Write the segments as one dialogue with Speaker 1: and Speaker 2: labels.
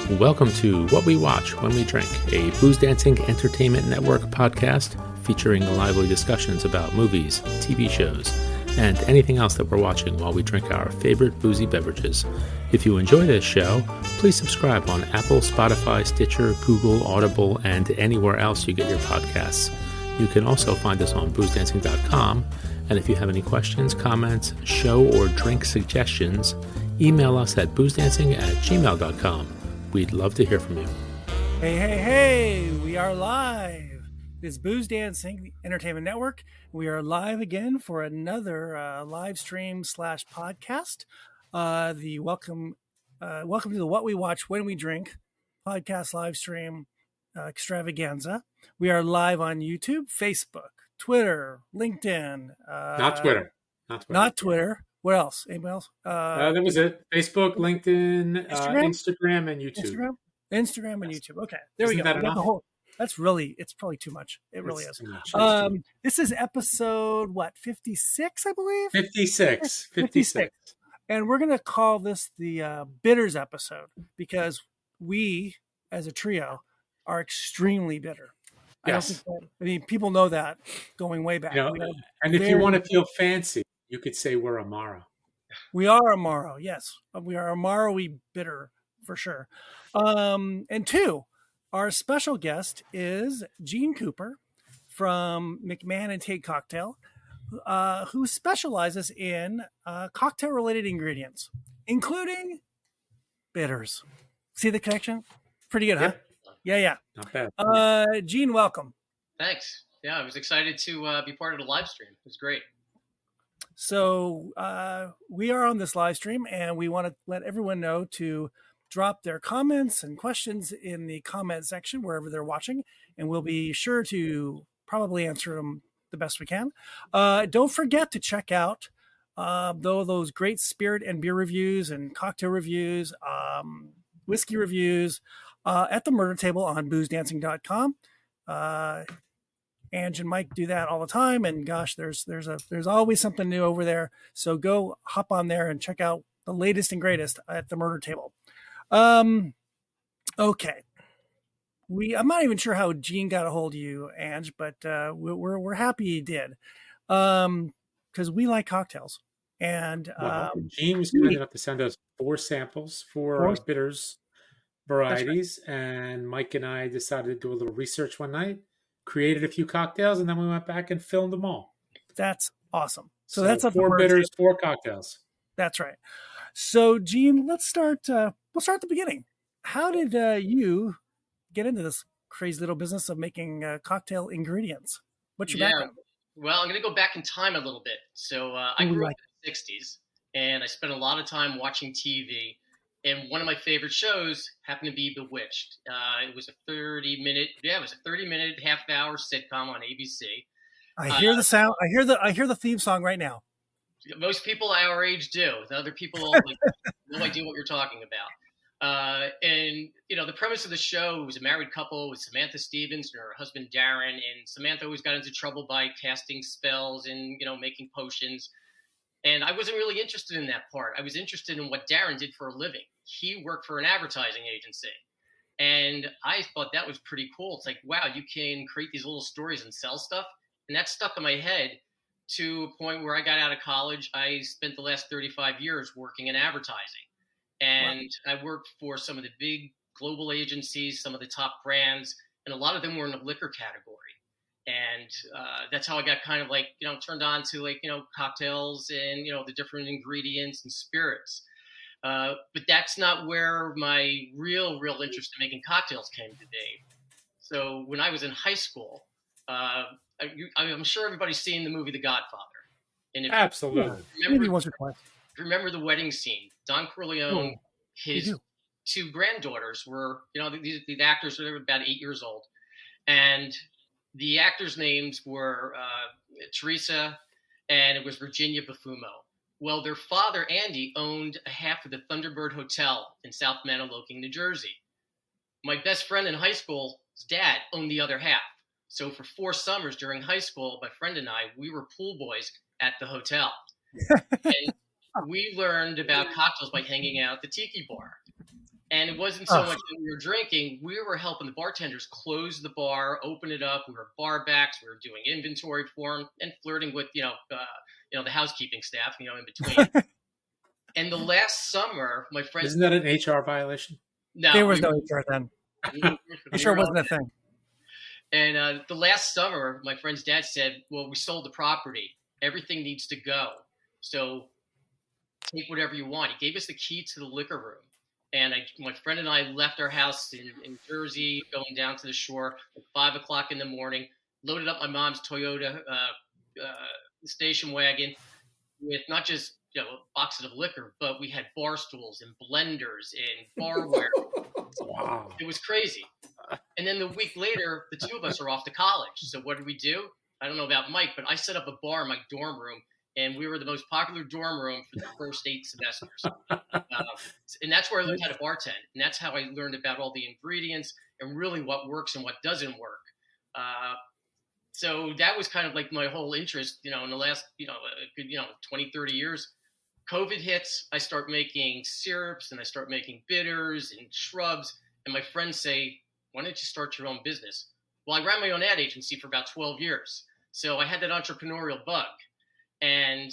Speaker 1: Welcome to What We Watch When We Drink, a Booze Dancing Entertainment Network podcast featuring lively discussions about movies, TV shows, and anything else that we're watching while we drink our favorite boozy beverages. If you enjoy this show, please subscribe on Apple, Spotify, Stitcher, Google, Audible, and anywhere else you get your podcasts. You can also find us on boozdancing.com, and if you have any questions, comments, show or drink suggestions, email us at boozdancing@gmail.com. We'd love to hear from you.
Speaker 2: Hey, we are live. This is Booze Dancing Entertainment Network. We are live again for another live stream / podcast. Welcome to the What We Watch When We Drink podcast live stream extravaganza. We are live on YouTube, Facebook, Twitter, LinkedIn.
Speaker 1: Not Twitter.
Speaker 2: What else? Anyone else?
Speaker 1: That was it. Facebook, LinkedIn, Instagram, and YouTube.
Speaker 2: Instagram and YouTube. Okay, there we go.
Speaker 1: That enough?
Speaker 2: It's probably too much. It really is. This is episode, 56, I believe?
Speaker 1: 56.
Speaker 2: And we're going to call this the bitters episode because we, as a trio, are extremely bitter.
Speaker 1: Yes.
Speaker 2: People know that going way back.
Speaker 1: And if you want to feel fancy, you could say we're Amaro.
Speaker 2: We are Amaro, yes. We are Amaro-y bitter, for sure. And two, our special guest is Gene Cooper from McMann and Tate Cocktail, who specializes in cocktail-related ingredients, including bitters. See the connection? Pretty good, huh? Yeah.
Speaker 1: Not bad.
Speaker 2: Gene, welcome.
Speaker 3: Thanks. Yeah, I was excited to be part of the live stream. It was great.
Speaker 2: So we are on this live stream, and we want to let everyone know to drop their comments and questions in the comment section wherever they're watching, and we'll be sure to probably answer them the best we can. Don't forget to check out those great spirit and beer reviews and cocktail reviews, whiskey reviews at the Murder Table on boozdancing.com. Ange and Mike do that all the time, and gosh, there's always something new over there. So go hop on there and check out the latest and greatest at the Murder Table. Okay, I'm not even sure how Gene got a hold of you, Ange, but we're happy he did, because we like cocktails. And
Speaker 1: Gene was kind enough to send us 4 samples for bitters varieties, right. And Mike and I decided to do a little research one night, created a few cocktails, and then we went back and filmed them all.
Speaker 2: That's awesome. So that's
Speaker 1: 4 bitters, 4 cocktails.
Speaker 2: That's right. So Gene, let's start. We'll start at the beginning. How did you get into this crazy little business of making cocktail ingredients? What's your background?
Speaker 3: Well, I'm going to go back in time a little bit. So I grew up in the 60s, and I spent a lot of time watching TV. And one of my favorite shows happened to be Bewitched. It was a 30-minute, half-hour sitcom on ABC.
Speaker 2: I hear the sound. I hear the theme song right now.
Speaker 3: Most people our age do. The other people no idea what you're talking about. And the premise of the show was a married couple with Samantha Stevens and her husband Darren. And Samantha always got into trouble by casting spells and making potions. And I wasn't really interested in that part. I was interested in what Darren did for a living. He worked for an advertising agency. And I thought that was pretty cool. It's like, wow, you can create these little stories and sell stuff. And that stuck in my head to a point where I got out of college. I spent the last 35 years working in advertising. And I worked for some of the big global agencies, some of the top brands, and a lot of them were in the liquor category. And that's how I got kind of turned on to cocktails and, the different ingredients and spirits. But that's not where my real interest in making cocktails came to be. So when I was in high school, I'm sure everybody's seen the movie The Godfather. And
Speaker 1: Absolutely.
Speaker 3: Remember the wedding scene. Don Corleone, his 2 granddaughters were, the actors were about 8 years old. And the actors' names were Teresa and it was Virginia Buffummo. Well, their father, Andy, owned a half of the Thunderbird Hotel in South Manahawkin, New Jersey. My best friend in high school's dad owned the other half. So for 4 summers during high school, my friend and I, we were pool boys at the hotel. And we learned about cocktails by hanging out at the tiki bar. And it wasn't so much that we were drinking. We were helping the bartenders close the bar, open it up. We were bar backs. We were doing inventory for them and flirting with, the housekeeping staff, in between. And the last summer, my friend...
Speaker 1: Isn't that an HR violation?
Speaker 2: No. There was no HR then. I'm sure it wasn't a thing.
Speaker 3: And the last summer, my friend's dad said, well, we sold the property. Everything needs to go. So take whatever you want. He gave us the key to the liquor room. And my friend and I left our house in Jersey, going down to the shore at 5 o'clock in the morning, loaded up my mom's Toyota station wagon with not just boxes of liquor, but we had bar stools and blenders and barware.
Speaker 1: Wow.
Speaker 3: It was crazy. And then the week later, the two of us are off to college. So what did we do? I don't know about Mike, but I set up a bar in my dorm room. And we were the most popular dorm room for the first 8 semesters. And that's where I learned how to bartend. And that's how I learned about all the ingredients and really what works and what doesn't work. So that was kind of like my whole interest, in the last, 20, 30 years. COVID hits, I start making syrups and I start making bitters and shrubs. And my friends say, why don't you start your own business? Well, I ran my own ad agency for about 12 years. So I had that entrepreneurial bug. And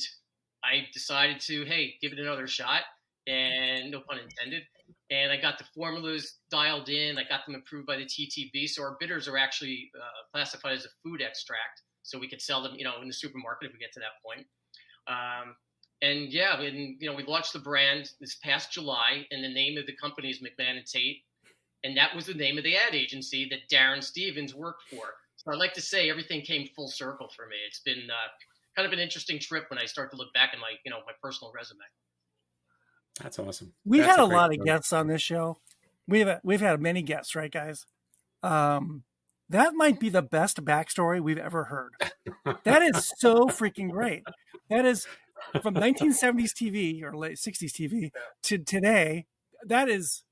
Speaker 3: I decided to, give it another shot, and no pun intended. And I got the formulas dialed in. I got them approved by the TTB. So our bitters are actually classified as a food extract. So we could sell them, in the supermarket if we get to that point. We launched the brand this past July, and the name of the company is McMann and Tate. And that was the name of the ad agency that Darren Stevens worked for. So I'd like to say everything came full circle for me. It's been kind of an interesting trip when I start to look back at my personal resume.
Speaker 1: That's awesome.
Speaker 2: We've had a lot of guests on this show. We've had many guests, right, guys? That might be the best backstory we've ever heard. That is so freaking great. That is from 1970s TV or late 60s TV to today. That's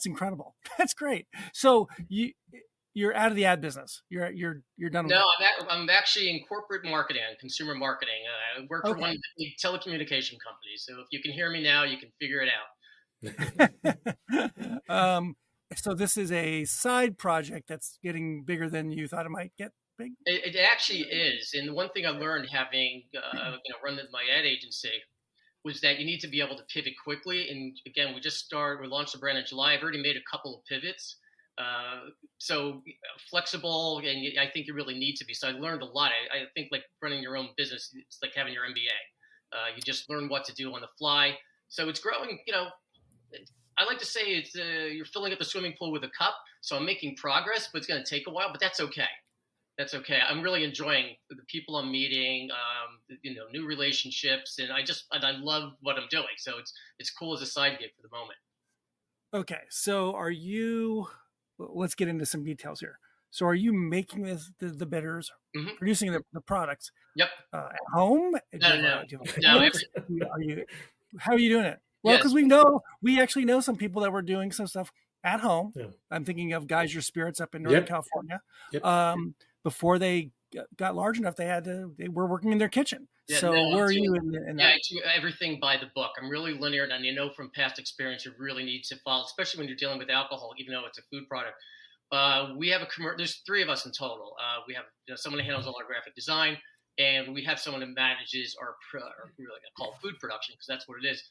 Speaker 2: incredible. That's great. So you're out of the ad business. You're done with
Speaker 3: it. No, I'm actually in corporate marketing, consumer marketing. I work for one of the big telecommunication companies. So if you can hear me now, you can figure it out.
Speaker 2: So this is a side project that's getting bigger than you thought it might get big?
Speaker 3: It actually is. And the one thing I learned having run my ad agency was that you need to be able to pivot quickly. And again, we launched the brand in July. I've already made a couple of pivots. So flexible, and I think you really need to be. So I learned a lot. I think like running your own business, it's like having your MBA. You just learn what to do on the fly. So it's growing. I like to say it's you're filling up the swimming pool with a cup. So I'm making progress, but it's going to take a while. But that's okay. That's okay. I'm really enjoying the people I'm meeting, new relationships, and I love what I'm doing. So it's cool as a side gig for the moment.
Speaker 2: Okay, so let's get into some details here. So are you making the bitters, producing the products?
Speaker 3: Yep.
Speaker 2: At home?
Speaker 3: No.
Speaker 2: How are you doing it? Well, because we actually know some people that were doing some stuff at home. Yeah. I'm thinking of Geyser Spirits up in Northern California. Yep. Before they got large enough, they were working in their kitchen. Yeah, so where are you in that?
Speaker 3: I do everything by the book. I'm really linear, and from past experience, you really need to follow, especially when you're dealing with alcohol, even though it's a food product. We have there's 3 of us in total. We have someone who handles all our graphic design, and we have someone who manages our really going to call it food production, because that's what it is.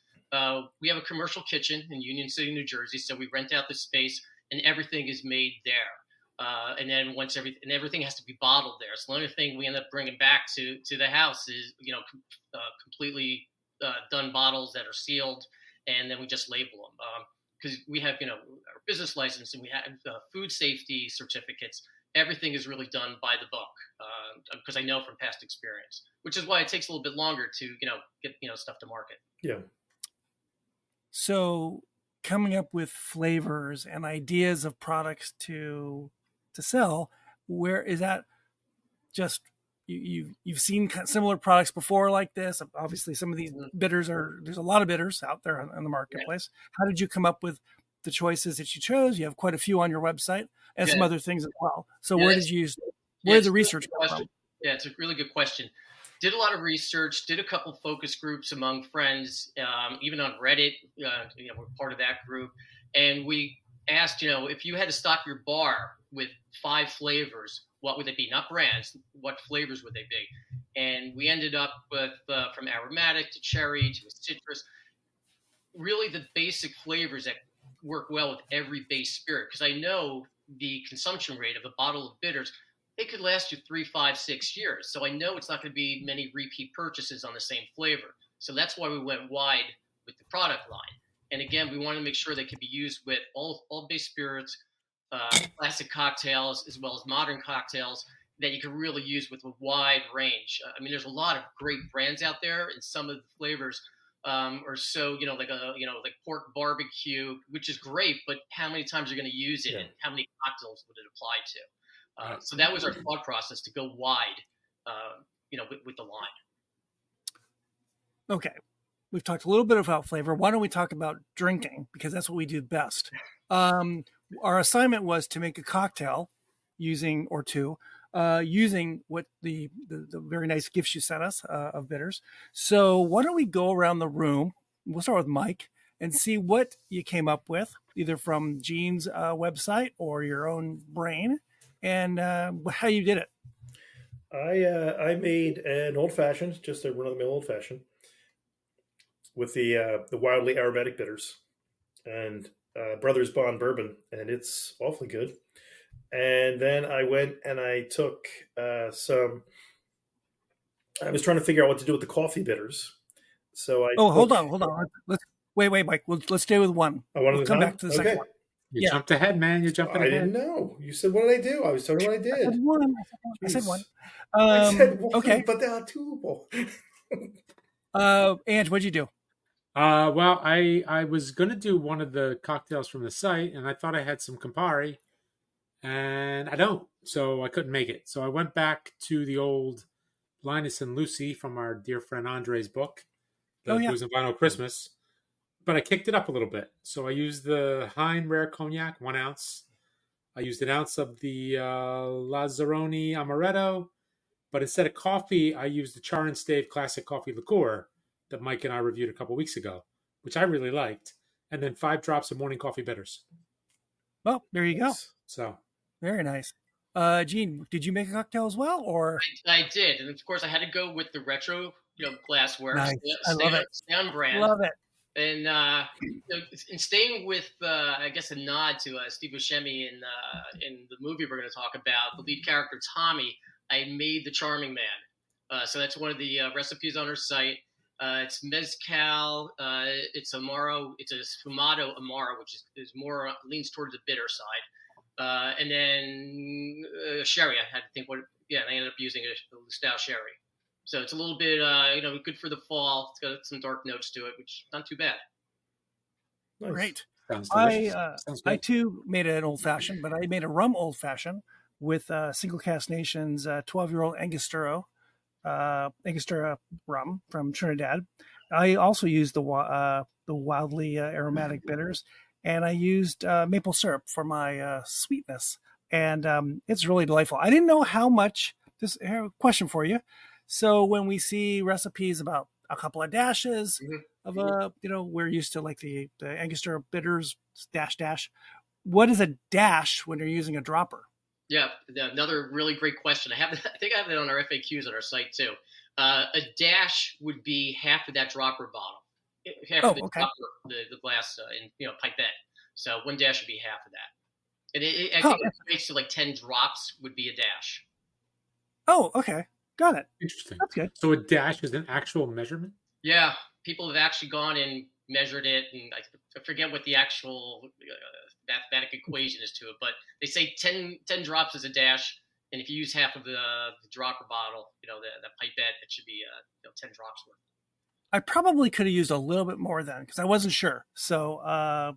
Speaker 3: We have a commercial kitchen in Union City, New Jersey, so we rent out the space, and everything is made there. And then everything has to be bottled there. So the only thing we end up bringing back to the house is, completely done bottles that are sealed, and then we just label them. Because we have, our business license, and we have food safety certificates. Everything is really done by the book, because I know from past experience, which is why it takes a little bit longer to, get, stuff to market.
Speaker 1: Yeah.
Speaker 2: So coming up with flavors and ideas of products to sell, where is that? Just you've seen similar products before like this. Obviously, some of these bitters there's a lot of bitters out there in the marketplace. Yeah. How did you come up with the choices that you chose? You have quite a few on your website and some other things as well. So where did the research come from?
Speaker 3: Yeah, it's a really good question. Did a lot of research, did a couple focus groups among friends, even on Reddit. We're part of that group. And we asked, if you had to stock your bar with 5 flavors, what would they be? Not brands. What flavors would they be? And we ended up with from aromatic to cherry to citrus, really the basic flavors that work well with every base spirit. Because I know the consumption rate of a bottle of bitters, it could last you 3, 5, 6 years. So I know it's not going to be many repeat purchases on the same flavor. So that's why we went wide with the product line. And again, we want to make sure they can be used with all base spirits, classic cocktails, as well as modern cocktails that you can really use with a wide range. I mean, there's a lot of great brands out there, and some of the flavors are so, like pork barbecue, which is great, but how many times are you going to use it, and how many cocktails would it apply to? So that was our thought process, to go wide, with the line.
Speaker 2: Okay. We've talked a little bit about flavor. Why don't we talk about drinking? Because that's what we do best. Our assignment was to make a cocktail using what the very nice gifts you sent us of bitters. So why don't we go around the room? We'll start with Mike and see what you came up with, either from Gene's website or your own brain, and how you did it.
Speaker 4: I made an old fashioned, just a run-of-the-mill old fashioned, with the wildly aromatic bitters and Brothers Bond bourbon, and it's awfully good. And then I went and I took some. I was trying to figure out what to do with the coffee bitters. So
Speaker 2: hold on. Wait, Mike. Let's stay with one. We'll come back to the second one.
Speaker 1: You jumped ahead, man. You're jumping ahead.
Speaker 4: I didn't know. You said, what did I do? I was telling you what I did.
Speaker 2: I said one.
Speaker 4: I said one,
Speaker 2: okay.
Speaker 4: But there are two.
Speaker 2: Ange, what'd you do?
Speaker 1: Well, I was going to do one of the cocktails from the site, and I thought I had some Campari, and I don't, so I couldn't make it. So I went back to the old Linus and Lucy from our dear friend Andre's book, the Booze and Vinyl Christmas, but I kicked it up a little bit. So I used the Hein Rare Cognac, 1 ounce. I used an ounce of the Lazzaroni Amaretto, but instead of coffee, I used the Char and Stave Classic Coffee Liqueur that Mike and I reviewed a couple weeks ago, which I really liked, and then 5 drops of morning coffee bitters.
Speaker 2: Well, there you go.
Speaker 1: So
Speaker 2: very nice. Gene, did you make a cocktail as well, or?
Speaker 3: I did, and of course I had to go with the retro, glassware.
Speaker 2: Nice. I love it.
Speaker 3: Stay on brand.
Speaker 2: Love it.
Speaker 3: And in staying with, I guess, a nod to Steve Buscemi in the movie we're going to talk about, the lead character Tommy, I made the Charming Man. So that's one of the recipes on our site. It's mezcal. It's Amaro. It's a Sfumato Amaro, which is more leans towards the bitter side. And then sherry. I had to think and I ended up using a Lustau sherry. So it's a little bit, good for the fall. It's got some dark notes to it, which is not too bad.
Speaker 2: Nice. Great.
Speaker 1: Sounds delicious.
Speaker 2: I too made an old fashioned, but I made a rum old fashioned with Single Cask Nation's 12-year-old Angostura rum from Trinidad. I also used the wildly aromatic bitters, and I used maple syrup for my sweetness, and it's really delightful. I didn't know how much. I have a question for you. So when we see recipes about a couple of dashes of we're used to like the Angostura bitters dash. What is a dash when you're using a dropper?
Speaker 3: Yeah, another really great question. I think I have it on our FAQs on our site too. A dash would be half of that dropper bottle, half of the dropper, the glass pipette. So 1 dash would be half of that. And I think it equates to like 10 drops would be a dash.
Speaker 2: Oh, okay. Got it.
Speaker 1: Interesting.
Speaker 2: That's good.
Speaker 1: So a dash is an actual measurement?
Speaker 3: Yeah. People have actually gone and measured it, and I forget what the actual mathematic equation is to it, but they say 10 drops is a dash, and if you use half of the dropper bottle, the pipette, it should be 10 drops worth.
Speaker 2: I probably could have used a little bit more then because I wasn't sure. So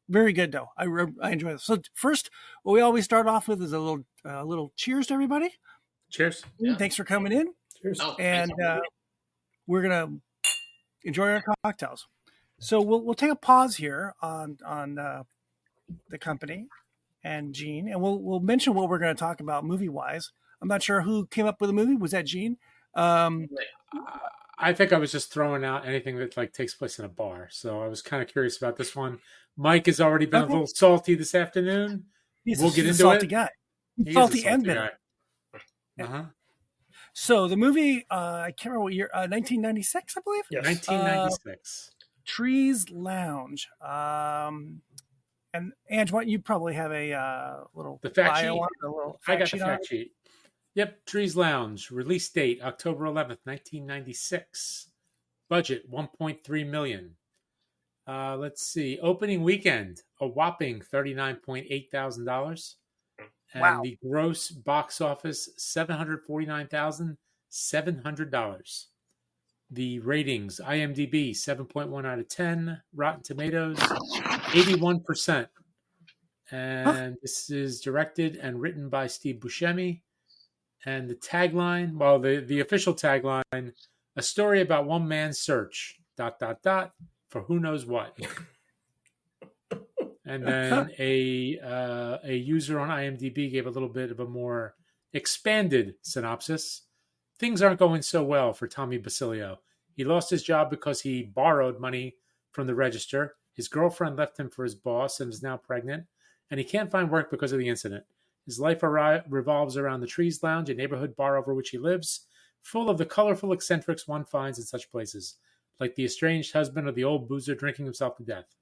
Speaker 2: very good though. I enjoy this. So first, what we always start off with is a little cheers to everybody.
Speaker 1: Cheers.
Speaker 2: Yeah. Thanks for coming in.
Speaker 4: Cheers.
Speaker 2: And we're gonna enjoy our cocktails. So we'll take a pause here on the company and Gene, and we'll mention what we're going to talk about movie wise. I'm not sure who came up with the movie. Was that Gene?
Speaker 1: I think I was just throwing out anything that like takes place in a bar. So I was kind of curious about this one. Mike has already been a little salty this afternoon. We'll get
Speaker 2: a
Speaker 1: into
Speaker 2: salty
Speaker 1: it.
Speaker 2: guy.
Speaker 1: He
Speaker 2: Salty
Speaker 1: is a
Speaker 2: and
Speaker 1: salty
Speaker 2: bitter.
Speaker 1: guy. Uh-huh.
Speaker 2: So the movie, I can't remember what year, 1996, I believe.
Speaker 4: Yes.
Speaker 1: 1996.
Speaker 2: Trees Lounge. And Ange, what you probably have a little
Speaker 1: The fact
Speaker 2: bio
Speaker 1: sheet.
Speaker 2: on it, a little
Speaker 1: I got
Speaker 2: sheet
Speaker 1: the
Speaker 2: on
Speaker 1: fact
Speaker 2: it.
Speaker 1: sheet. Yep, Trees Lounge. Release date October 11th, 1996. Budget $1.3 million. Let's see. Opening weekend, a whopping $39.8 thousand. And
Speaker 2: Wow.
Speaker 1: the gross box office, $749,700. The ratings, IMDb, 7.1 out of 10. Rotten Tomatoes, 81%. And this is directed and written by Steve Buscemi. And the tagline, well, the official tagline, a story about one man's search, ... for who knows what. And then a user on IMDb gave a little bit of a more expanded synopsis. Things aren't going so well for Tommy Basilio. He lost his job because he borrowed money from the register. His girlfriend left him for his boss and is now pregnant. And he can't find work because of the incident. His life revolves around the Trees Lounge, a neighborhood bar over which he lives, full of the colorful eccentrics one finds in such places, like the estranged husband or the old boozer drinking himself to death.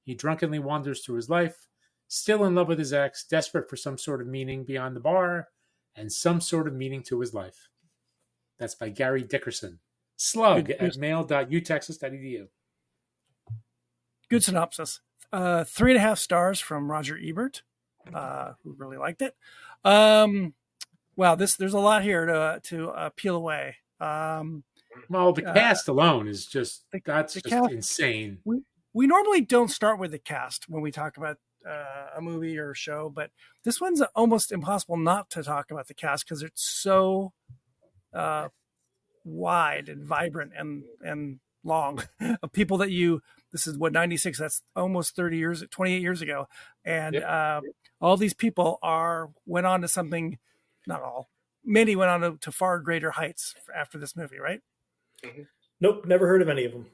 Speaker 1: He drunkenly wanders through his life, still in love with his ex, desperate for some sort of meaning beyond the bar, and some sort of meaning to his life. That's by Gary Dickerson. Slug at mail.utexas.edu.
Speaker 2: Good synopsis. 3.5 stars from Roger Ebert, who really liked it. Wow, there's a lot here to peel away.
Speaker 1: Well, the cast alone is just
Speaker 2: cast,
Speaker 1: insane.
Speaker 2: We normally don't start with the cast when we talk about a movie or a show, but this one's almost impossible not to talk about the cast because it's so wide and vibrant and long of people that this is what, 96, that's almost 28 years ago. And all these people went on to something, not all, many went on to far greater heights after this movie, right?
Speaker 4: Mm-hmm. Nope, never heard of any of them.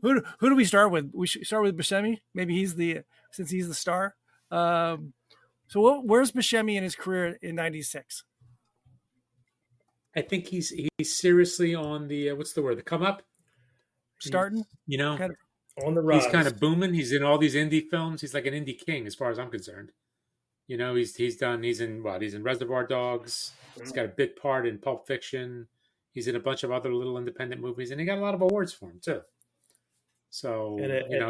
Speaker 2: Who do we start with? We should start with Buscemi. Maybe since he's the star. So where's Buscemi in his career in 96?
Speaker 1: I think he's seriously on the what's the word? The come up.
Speaker 2: Starting,
Speaker 1: kind
Speaker 4: of on the rise.
Speaker 1: He's kind of booming. He's in all these indie films. He's like an indie king, as far as I'm concerned. He's in Reservoir Dogs. He's got a bit part in Pulp Fiction. He's in a bunch of other little independent movies, and he got a lot of awards for him too. So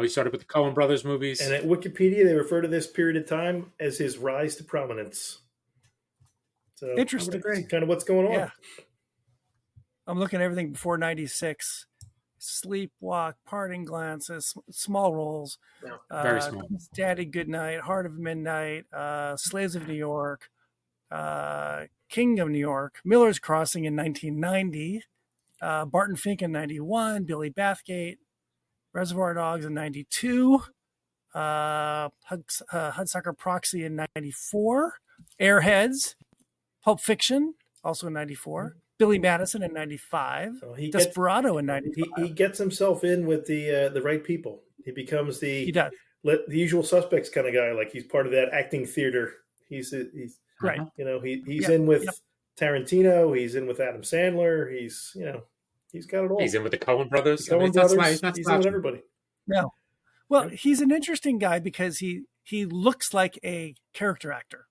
Speaker 1: he started with the Coen Brothers movies.
Speaker 4: And at Wikipedia, they refer to this period of time as his rise to prominence. So
Speaker 2: interesting.
Speaker 4: Kind of what's going on.
Speaker 2: Yeah. I'm looking at everything before 96. Sleepwalk, Parting Glances, small roles.
Speaker 1: Very small.
Speaker 2: Daddy Goodnight, Heart of Midnight, Slaves of New York, King of New York, Miller's Crossing in 1990, Barton Fink in 91, Billy Bathgate, Reservoir Dogs in 92, Hudsucker Proxy in 94, Airheads, Pulp Fiction, also in 94, Billy Madison in 95, so Desperado in 95.
Speaker 4: He gets himself in with the right people. He becomes the Usual Suspects kind of guy. Like he's part of that acting theater. He's
Speaker 2: right.
Speaker 4: He's in with Tarantino. He's in with Adam Sandler. He's got it all.
Speaker 1: He's in with the Coen Brothers.
Speaker 4: He's in with everybody.
Speaker 2: No. Well, he's an interesting guy because he looks like a character actor,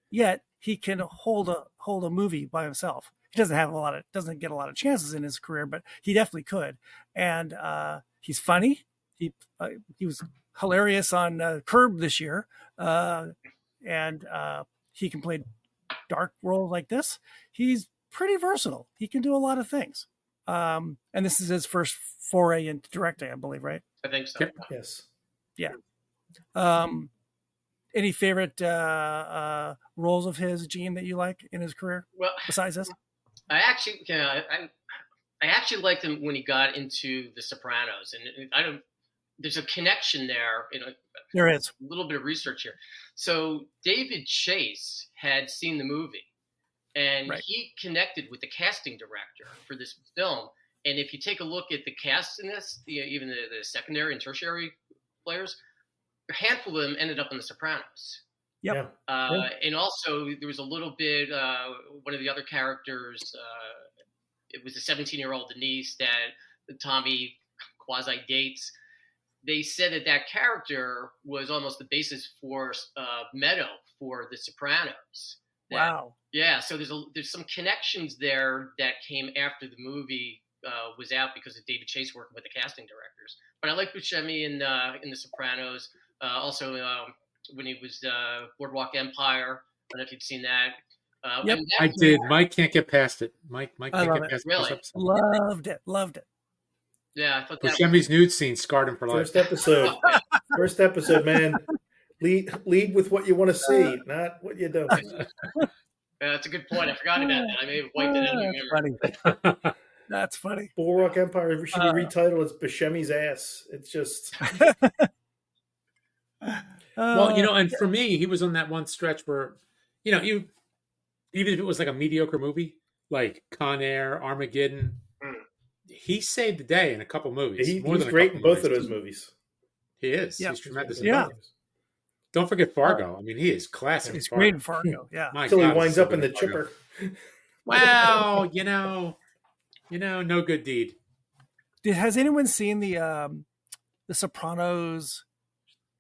Speaker 2: yet he can hold a movie by himself. He doesn't get a lot of chances in his career, but he definitely could. And he's funny. He was hilarious on Curb this year, and he can play dark roles like this. He's pretty versatile. He can do a lot of things. And this is his first foray into directing, I believe, right?
Speaker 3: I think so.
Speaker 1: Yep.
Speaker 4: Yes.
Speaker 2: Yeah. Any favorite roles of his, Gene, that you like in his career? Well, besides this,
Speaker 3: I actually liked him when he got into The Sopranos, and there's a connection there.
Speaker 2: There is
Speaker 3: a little bit of research here. So David Chase had seen the movie, And
Speaker 2: Right.
Speaker 3: he connected with the casting director for this film. And if you take a look at the cast in this, even the secondary and tertiary players, a handful of them ended up in The Sopranos.
Speaker 2: Yep.
Speaker 3: And also, there was a little bit, one of the other characters, it was a 17-year-old Denise that Tommy quasi dates. They said that character was almost the basis for Meadow for The Sopranos.
Speaker 2: Wow.
Speaker 3: Yeah, so there's some connections there that came after the movie was out because of David Chase working with the casting directors. But I like Buscemi in The Sopranos. Also, when he was Boardwalk Empire. I don't know if you'd seen that.
Speaker 2: Yep.
Speaker 1: I did. Mike can't get past it. Mike can't get past
Speaker 3: really?
Speaker 1: this episode.
Speaker 2: Loved it.
Speaker 3: Yeah, I thought that
Speaker 1: Buscemi's nude scene scarred him for life.
Speaker 4: First episode, man. Lead with what you want to see, not what you don't.
Speaker 3: that's a good point. I forgot about that. I may have wiped it out of my memory.
Speaker 2: That's funny.
Speaker 4: Boardwalk Empire should be retitled as Buscemi's ass. It's just.
Speaker 1: Well, and for me, he was on that one stretch where, even if it was like a mediocre movie, like Con Air, Armageddon, he saved the day in a couple movies.
Speaker 4: He was great in both of those movies.
Speaker 1: He is.
Speaker 2: Yep.
Speaker 1: He's tremendous.
Speaker 2: Yeah.
Speaker 1: Don't forget Fargo. I mean, he is classic.
Speaker 2: He's great in Fargo. Yeah.
Speaker 4: Until he winds up in the chipper.
Speaker 1: Well, no good deed.
Speaker 2: Has anyone seen the Sopranos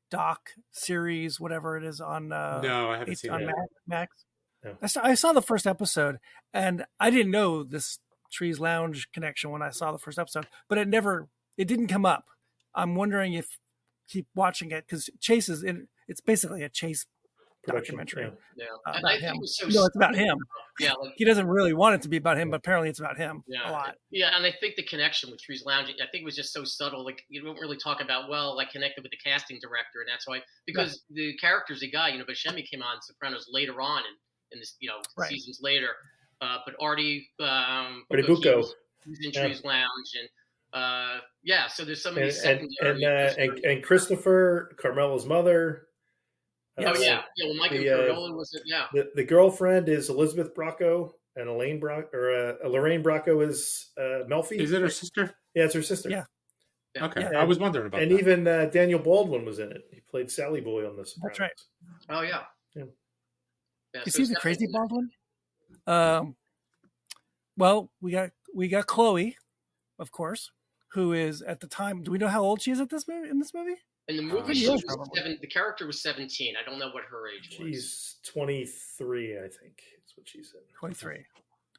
Speaker 2: doc series, whatever it is, on
Speaker 1: no, I haven't seen
Speaker 2: on
Speaker 1: that.
Speaker 2: Max?
Speaker 4: No.
Speaker 2: I saw the first episode, and I didn't know this Trees Lounge connection when I saw the first episode, but it didn't come up. I'm wondering if keep watching it because Chase is in. It's basically a Chase documentary.
Speaker 3: Yeah.
Speaker 2: About him.
Speaker 3: It's
Speaker 2: about him.
Speaker 3: Yeah,
Speaker 2: he doesn't really want it to be about him, but apparently it's about him a lot.
Speaker 3: Yeah, and I think the connection with Trees Lounge, I think it was just so subtle. Like you don't really talk about, I connected with the casting director, and that's why because the characters he got, Buscemi came on Sopranos later on in this, seasons later. But Artie
Speaker 4: Bucco,
Speaker 3: he's in Trees Lounge, and so there's some of these secondary
Speaker 4: and Christopher, Carmela's mother.
Speaker 3: Well, Michael Coriola was it? Yeah.
Speaker 4: The girlfriend is Elizabeth Bracco, and Lorraine Bracco is Melfi.
Speaker 1: Is it her sister?
Speaker 4: Yeah, it's her sister.
Speaker 2: Yeah.
Speaker 1: Okay,
Speaker 4: And,
Speaker 1: I was wondering about that.
Speaker 4: And even Daniel Baldwin was in it. He played Sally Boy on this.
Speaker 2: That's right.
Speaker 3: Oh yeah.
Speaker 2: Is he the crazy Baldwin? Well, we got Chloe, of course, who is at the time. Do we know how old she is in this movie?
Speaker 3: In the movie, the character was 17. I don't know what her age was.
Speaker 4: She's 23, I think. That's what she said.
Speaker 2: 23.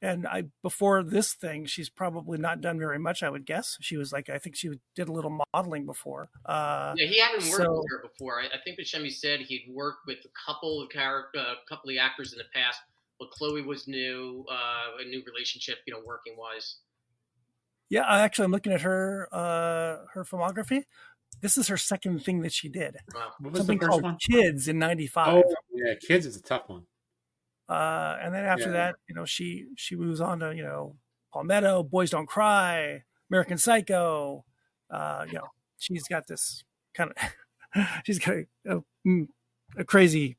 Speaker 2: And before this thing, she's probably not done very much, I would guess. She was I think she did a little modeling before.
Speaker 3: He hadn't worked with her before. I think Buscemi said he'd worked with a couple of actors in the past, but Chloe was new, a new relationship, working wise.
Speaker 2: Yeah, actually, I'm looking at her filmography. This is her second thing that she did.
Speaker 3: Wow.
Speaker 1: What was
Speaker 2: Something
Speaker 1: the first
Speaker 2: called
Speaker 1: one?
Speaker 2: Kids in '95.
Speaker 1: Oh, yeah, Kids is a tough one.
Speaker 2: And then after that, she moves on to Palmetto, Boys Don't Cry, American Psycho. She's got this kind of she's got a crazy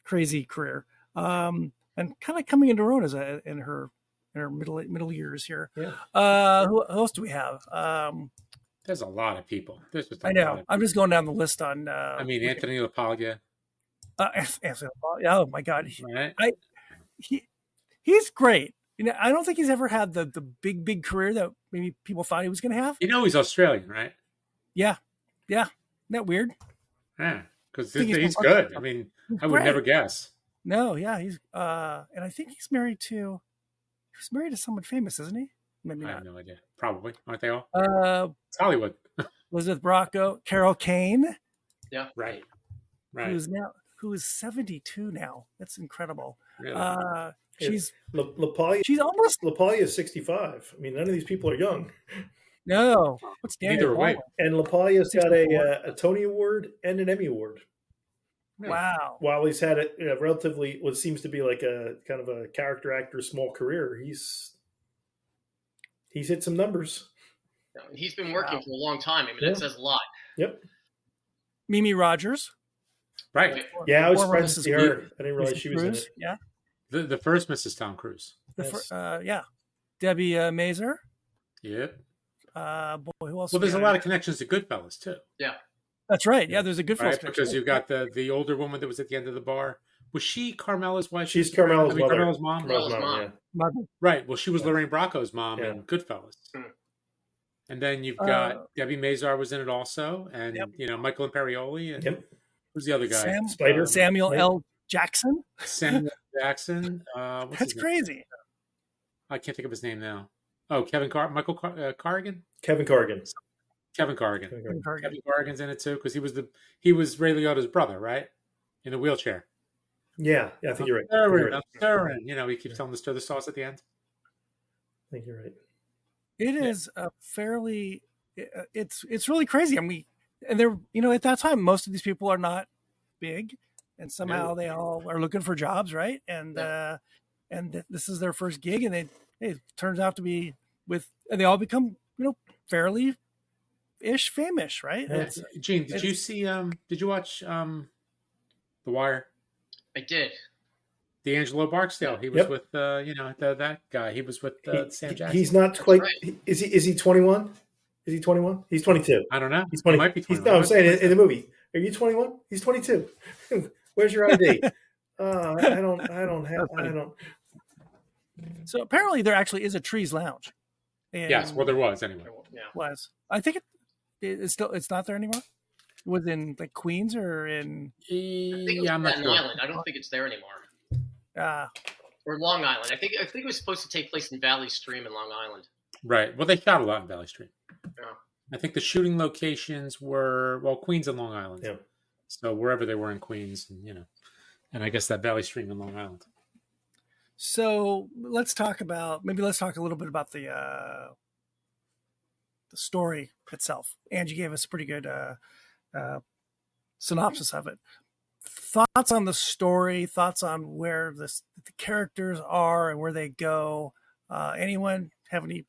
Speaker 2: career, and kind of coming into her own in her middle years here.
Speaker 4: Yeah.
Speaker 2: Who else do we have?
Speaker 1: There's a lot of people.
Speaker 2: I know. I'm just going down the list on.
Speaker 1: Anthony LaPaglia.
Speaker 2: Anthony LaPaglia. Oh my God,
Speaker 1: Right.
Speaker 2: He's great. I don't think he's ever had the big career that maybe people thought he was going to have.
Speaker 1: He's Australian, right?
Speaker 2: Yeah. Isn't that weird?
Speaker 1: Yeah, because he's good. I mean, I would never guess.
Speaker 2: No, yeah, he's and I think he's married to someone famous, isn't he? Maybe not.
Speaker 1: I have no idea. Probably, aren't they all?
Speaker 2: It's
Speaker 1: Hollywood.
Speaker 2: Elizabeth Bracco, Carol Kane.
Speaker 3: Yeah,
Speaker 1: right.
Speaker 2: Who is 72 now. That's incredible.
Speaker 1: Really?
Speaker 2: She's
Speaker 4: LaPaglia.
Speaker 2: She's almost
Speaker 4: LaPaglia is 65. I mean, none of these people are young.
Speaker 2: No. What's Daniel Baldwin?
Speaker 4: And LaPaglia's got a Tony Award and an Emmy Award.
Speaker 2: Wow.
Speaker 4: While he's had a relatively what seems to be like a kind of a character actor small career, he's hit some numbers.
Speaker 3: He's been working for a long time. I mean, that says a lot.
Speaker 4: Yep.
Speaker 2: Mimi Rogers.
Speaker 1: Right.
Speaker 4: Yeah, I was surprised to see her. I didn't realize she was in it.
Speaker 2: Yeah.
Speaker 1: The first Mrs. Tom Cruise.
Speaker 2: Yeah, Debbie Mazur.
Speaker 1: Yep.
Speaker 2: Boy, who else?
Speaker 1: Well, there's a lot of connections to Goodfellas too.
Speaker 3: Yeah.
Speaker 2: That's right. Yeah, there's a good
Speaker 1: right? Because you've got the older woman that was at the end of the bar. Was she Carmela's wife?
Speaker 4: She's Carmela's mother.
Speaker 1: Carmela's mom.
Speaker 3: Carmela's mom.
Speaker 2: Mother.
Speaker 1: Right. Well, she was Lorraine Bracco's mom in Goodfellas. And then you've got Debbie Mazar was in it also, and Michael Imperioli, and who's the other guy?
Speaker 2: Samuel L. Jackson.
Speaker 1: Samuel Jackson.
Speaker 2: That's crazy.
Speaker 1: I can't think of his name now. Oh, Michael Corrigan.
Speaker 4: Kevin Corrigan.
Speaker 1: Kevin Corrigan's in it too, because he was Ray Liotta's brother, right? In a wheelchair.
Speaker 4: Yeah, I think you're right.
Speaker 1: I'm stirring. He keeps telling them to stir the sauce at the end.
Speaker 4: I think you're right.
Speaker 2: It is a fairly. It's really crazy. I mean, and they're at that time most of these people are not big, and somehow they all are looking for jobs, right? And this is their first gig, and it turns out to be and they all become fairly ish famous, right?
Speaker 1: Gene, did you see? Did you watch The Wire?
Speaker 3: I did.
Speaker 1: D'Angelo Barksdale. He was with that guy. He was with Sam Jackson.
Speaker 4: He's not quite. Right. Is he 21? Is he 21? He's 22.
Speaker 1: I don't know.
Speaker 4: He's 20.
Speaker 1: He might be 21.
Speaker 4: I'm saying in the movie. Are you 21? He's 22. Where's your ID? I don't.
Speaker 2: So apparently there actually is a Trees Lounge.
Speaker 1: Yes, well there was anyway.
Speaker 2: Yeah. I think it's not there anymore. It was in like Queens or in.
Speaker 3: I think it was Staten Island. I don't think it's there anymore. Or Long Island. I think it was supposed to take place in Valley Stream in Long Island.
Speaker 1: Right. Well, they shot a lot in Valley Stream.
Speaker 3: Yeah.
Speaker 1: I think the shooting locations were Queens and Long Island.
Speaker 4: Yeah.
Speaker 1: So wherever they were in Queens, and I guess that Valley Stream in Long Island.
Speaker 2: So let's talk a little bit about the story itself. Angie gave us a pretty good synopsis of it. Thoughts on the story, thoughts on where the characters are and where they go. Anyone have any?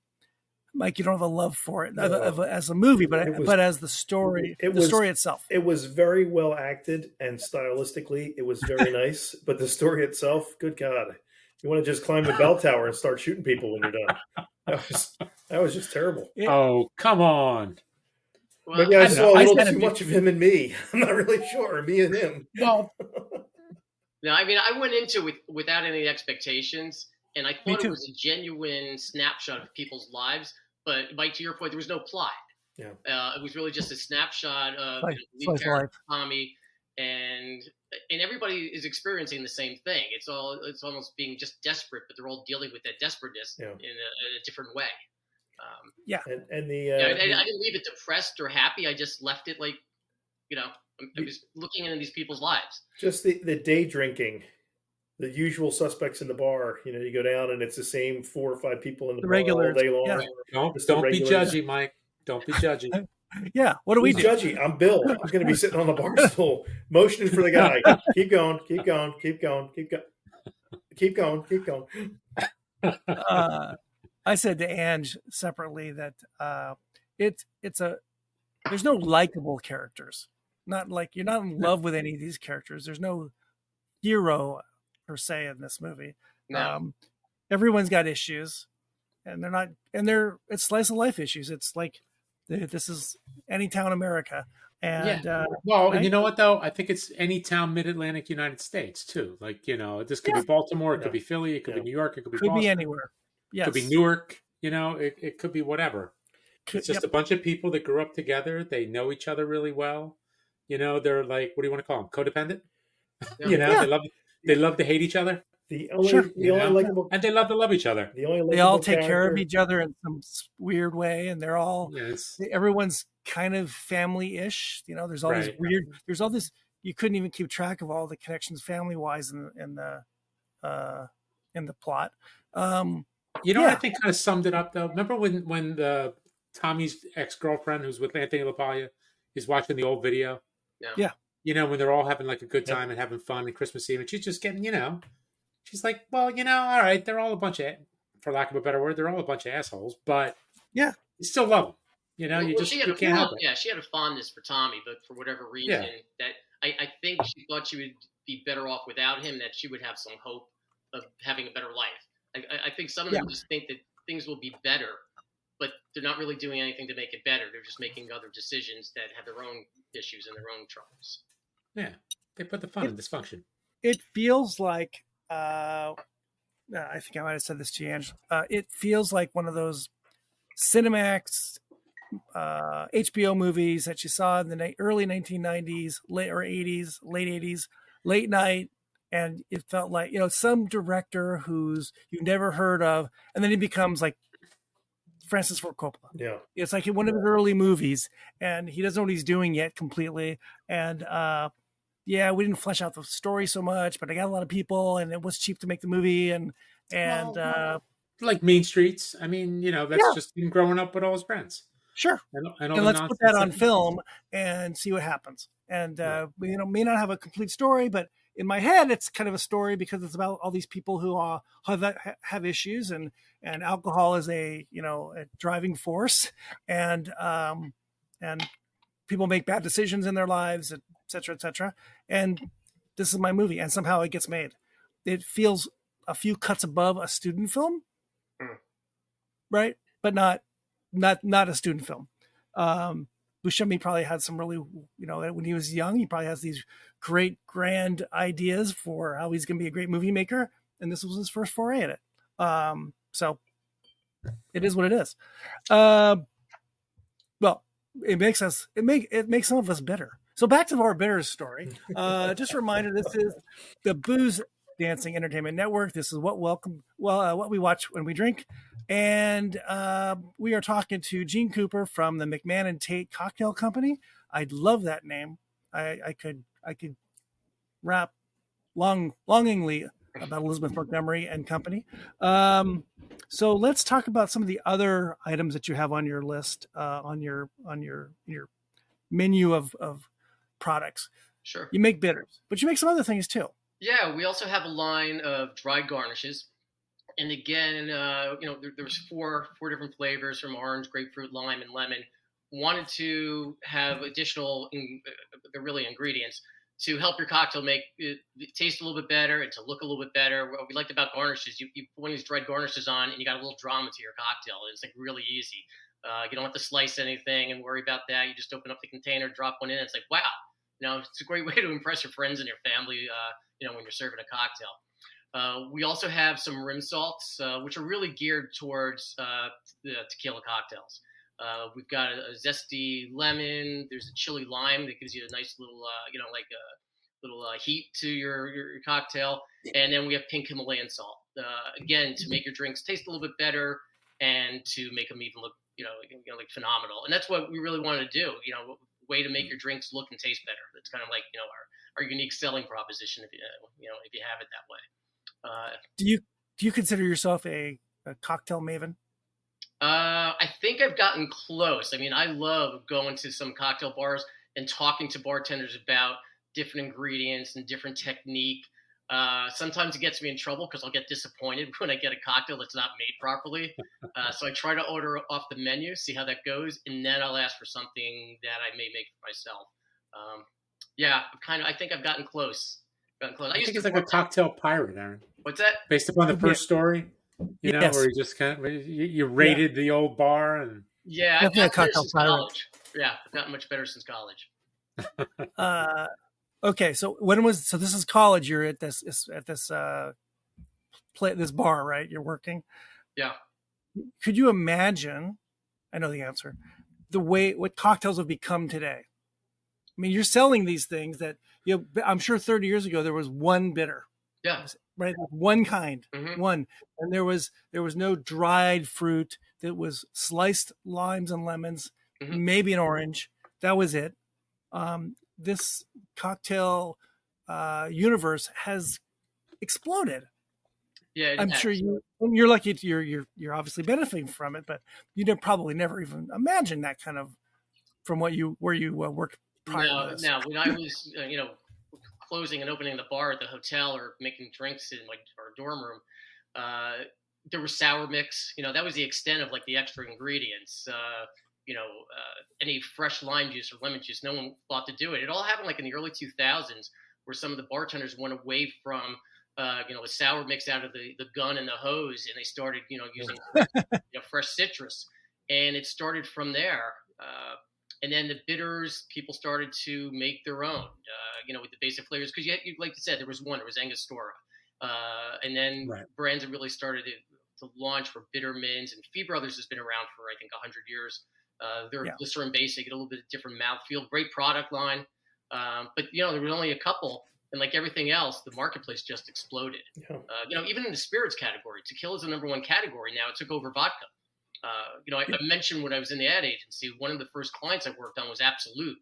Speaker 2: Mike, you don't have a love for it as a movie, but as the story, story itself.
Speaker 4: It was very well acted, and stylistically, it was very nice. But the story itself, good God, you want to just climb the bell tower and start shooting people when you're done. That was just terrible.
Speaker 1: Oh, come on.
Speaker 4: Well, maybe I saw a little too much of him and me. I'm not really sure. Me and him.
Speaker 1: Well,
Speaker 3: no, I mean, I went into it without any expectations, and I thought it was a genuine snapshot of people's lives. But, Mike, to your point, there was no plot.
Speaker 4: Yeah.
Speaker 3: It was really just a snapshot of lead character Tommy, and everybody is experiencing the same thing. It's almost being just desperate, but they're all dealing with that desperateness in a different way.
Speaker 4: And
Speaker 3: I didn't leave it depressed or happy. I just left it like, I was looking into these people's lives.
Speaker 4: Just the day drinking, the usual suspects in the bar. You go down and it's the same 4 or 5 people in the bar
Speaker 2: regulars
Speaker 4: all day long.
Speaker 2: Yeah.
Speaker 1: Don't be judgy, Mike. Don't be judgy.
Speaker 2: Yeah. What do we do?
Speaker 4: Judgy. I'm Bill. I'm going to be sitting on the bar stool, motioning for the guy. Keep going. Keep going. Keep going. Keep going. Keep going. Keep going.
Speaker 2: I said to Ange separately that there's no likable characters. Not like you're not in love with any of these characters. There's no hero per se in this movie.
Speaker 3: No.
Speaker 2: Everyone's got issues, and it's slice of life issues. It's like this is any town America. And
Speaker 1: and you know what though? I think it's any town mid-Atlantic United States too. Like this could be Baltimore, it could be Philly, it could be New York, it could be Boston.
Speaker 2: Be anywhere. Yes.
Speaker 1: It could be Newark, it could be whatever. It's just a bunch of people that grew up together. They know each other really well. They're like, what do you want to call them? Codependent? They love to hate each other.
Speaker 4: The only likable,
Speaker 1: and they love to love each other.
Speaker 2: They all take care of each other in some weird way, and they're all everyone's kind of family-ish. There's all these weird. There's all this. You couldn't even keep track of all the connections family-wise in the plot.
Speaker 1: I think kind of summed it up though. Remember when the Tommy's ex-girlfriend, who's with Anthony LaPaglia, is watching the old video?
Speaker 2: Yeah.
Speaker 1: When they're all having like a good time and having fun and Christmas Eve, and she's just getting, she's like, well, all right, they're all a bunch of, for lack of a better word, they're all a bunch of assholes, but you still love them. You can't help it.
Speaker 3: Yeah, she had a fondness for Tommy, but for whatever reason, that I think she thought she would be better off without him, that she would have some hope of having a better life. I think some of them just think that things will be better, but they're not really doing anything to make it better. They're just making other decisions that have their own issues and their own troubles.
Speaker 1: Yeah, they put the fun in dysfunction.
Speaker 2: It feels like, I think I might have said this to you, Angela. It feels like one of those Cinemax, HBO movies that you saw in the early 1990s, late 80s, late night. And it felt like, some director who's you never heard of, and then he becomes like Francis Ford Coppola.
Speaker 4: Yeah.
Speaker 2: It's like one of his early movies, and he doesn't know what he's doing yet completely. And we didn't flesh out the story so much, but I got a lot of people, and it was cheap to make the movie, and
Speaker 1: like Mean Streets. I mean, that's just him growing up with all his friends.
Speaker 2: Sure.
Speaker 1: And
Speaker 2: let's put that on film and see what happens. And may not have a complete story, but in my head, it's kind of a story because it's about all these people who have issues, and alcohol is a driving force, and people make bad decisions in their lives, et cetera, et cetera. And this is my movie, and somehow it gets made. It feels a few cuts above a student film, right? But not a student film. Buscemi probably had some really, when he was young, he probably has these great grand ideas for how he's going to be a great movie maker, and this was his first foray at it. So it is what it is. Well, it makes some of us bitter. So back to our bitter story. Just a reminder: this is the Booze Dancing Entertainment Network. This is what we watch when we drink. And we are talking to Gene Cooper from the McMann and Tate Cocktail Company. I love that name. I could rap longingly about Elizabeth Montgomery and company. So let's talk about some of the other items that you have on your list, on your menu of products.
Speaker 3: Sure.
Speaker 2: You make bitters, but you make some other things too.
Speaker 3: Yeah, we also have a line of dried garnishes. And again, there's four different flavors from orange, grapefruit, lime, and lemon. Wanted to have additional, ingredients to help your cocktail make it taste a little bit better and to look a little bit better. What we liked about garnishes, you put one of these dried garnishes on, and you got a little drama to your cocktail. It's like really easy. You don't have to slice anything and worry about that. You just open up the container, drop one in. It's like, wow, it's a great way to impress your friends and your family. When you're serving a cocktail. We also have some rim salts, which are really geared towards the tequila cocktails. We've got a zesty lemon. There's a chili lime that gives you a nice little, heat to your cocktail. And then we have pink Himalayan salt, again, to make your drinks taste a little bit better and to make them even look, like phenomenal. And that's what we really wanted to do, way to make your drinks look and taste better. It's kind of like, our unique selling proposition, if you have it that way.
Speaker 2: Do you consider yourself a cocktail maven?
Speaker 3: I think I've gotten close. I mean, I love going to some cocktail bars and talking to bartenders about different ingredients and different technique. Sometimes it gets me in trouble because I'll get disappointed when I get a cocktail that's not made properly. So I try to order off the menu, see how that goes, and then I'll ask for something that I may make for myself. I think I've gotten close. I think
Speaker 1: it's like a cocktail pirate, Aaron.
Speaker 3: What's that?
Speaker 1: Based upon the first story,
Speaker 2: yes.
Speaker 1: Where you just you raided the old bar and
Speaker 3: I've gotten better since college. Yeah, I've gotten much better since college.
Speaker 2: Okay, so this is college? You're at this this bar, right? You're working.
Speaker 3: Yeah.
Speaker 2: Could you imagine? I know the answer. What cocktails have become today. I mean, you're selling these things that I'm sure 30 years ago there was one bitter.
Speaker 3: Yeah.
Speaker 2: Right. One kind.
Speaker 3: Mm-hmm.
Speaker 2: One. And there was no dried fruit. That was sliced limes and lemons, maybe an orange. That was it. This cocktail universe has exploded.
Speaker 3: Yeah,
Speaker 2: I'm sure you're lucky. You're obviously benefiting from it, but you'd probably never even imagined that kind of from where you worked.
Speaker 3: No. When I was, closing and opening the bar at the hotel or making drinks in our dorm room, there was sour mix. That was the extent of the extra ingredients. Any fresh lime juice or lemon juice, no one thought to do it. It all happened in the early 2000s, where some of the bartenders went away from a sour mix out of the gun and the hose, and they started, using fresh citrus, and it started from there. And then the bitters, people started to make their own, with the basic flavors. Because like you said, there was Angostura. And then brands that really started to launch were Bittermans, and Fee Brothers has been around for, I think, 100 years. They're glycerin based, they get a little bit different mouthfeel, great product line. But, there was only a couple, and like everything else, the marketplace just exploded. Yeah. Even in the spirits category, tequila is the number one category now. It took over vodka. I mentioned when I was in the ad agency, one of the first clients I worked on was Absolute.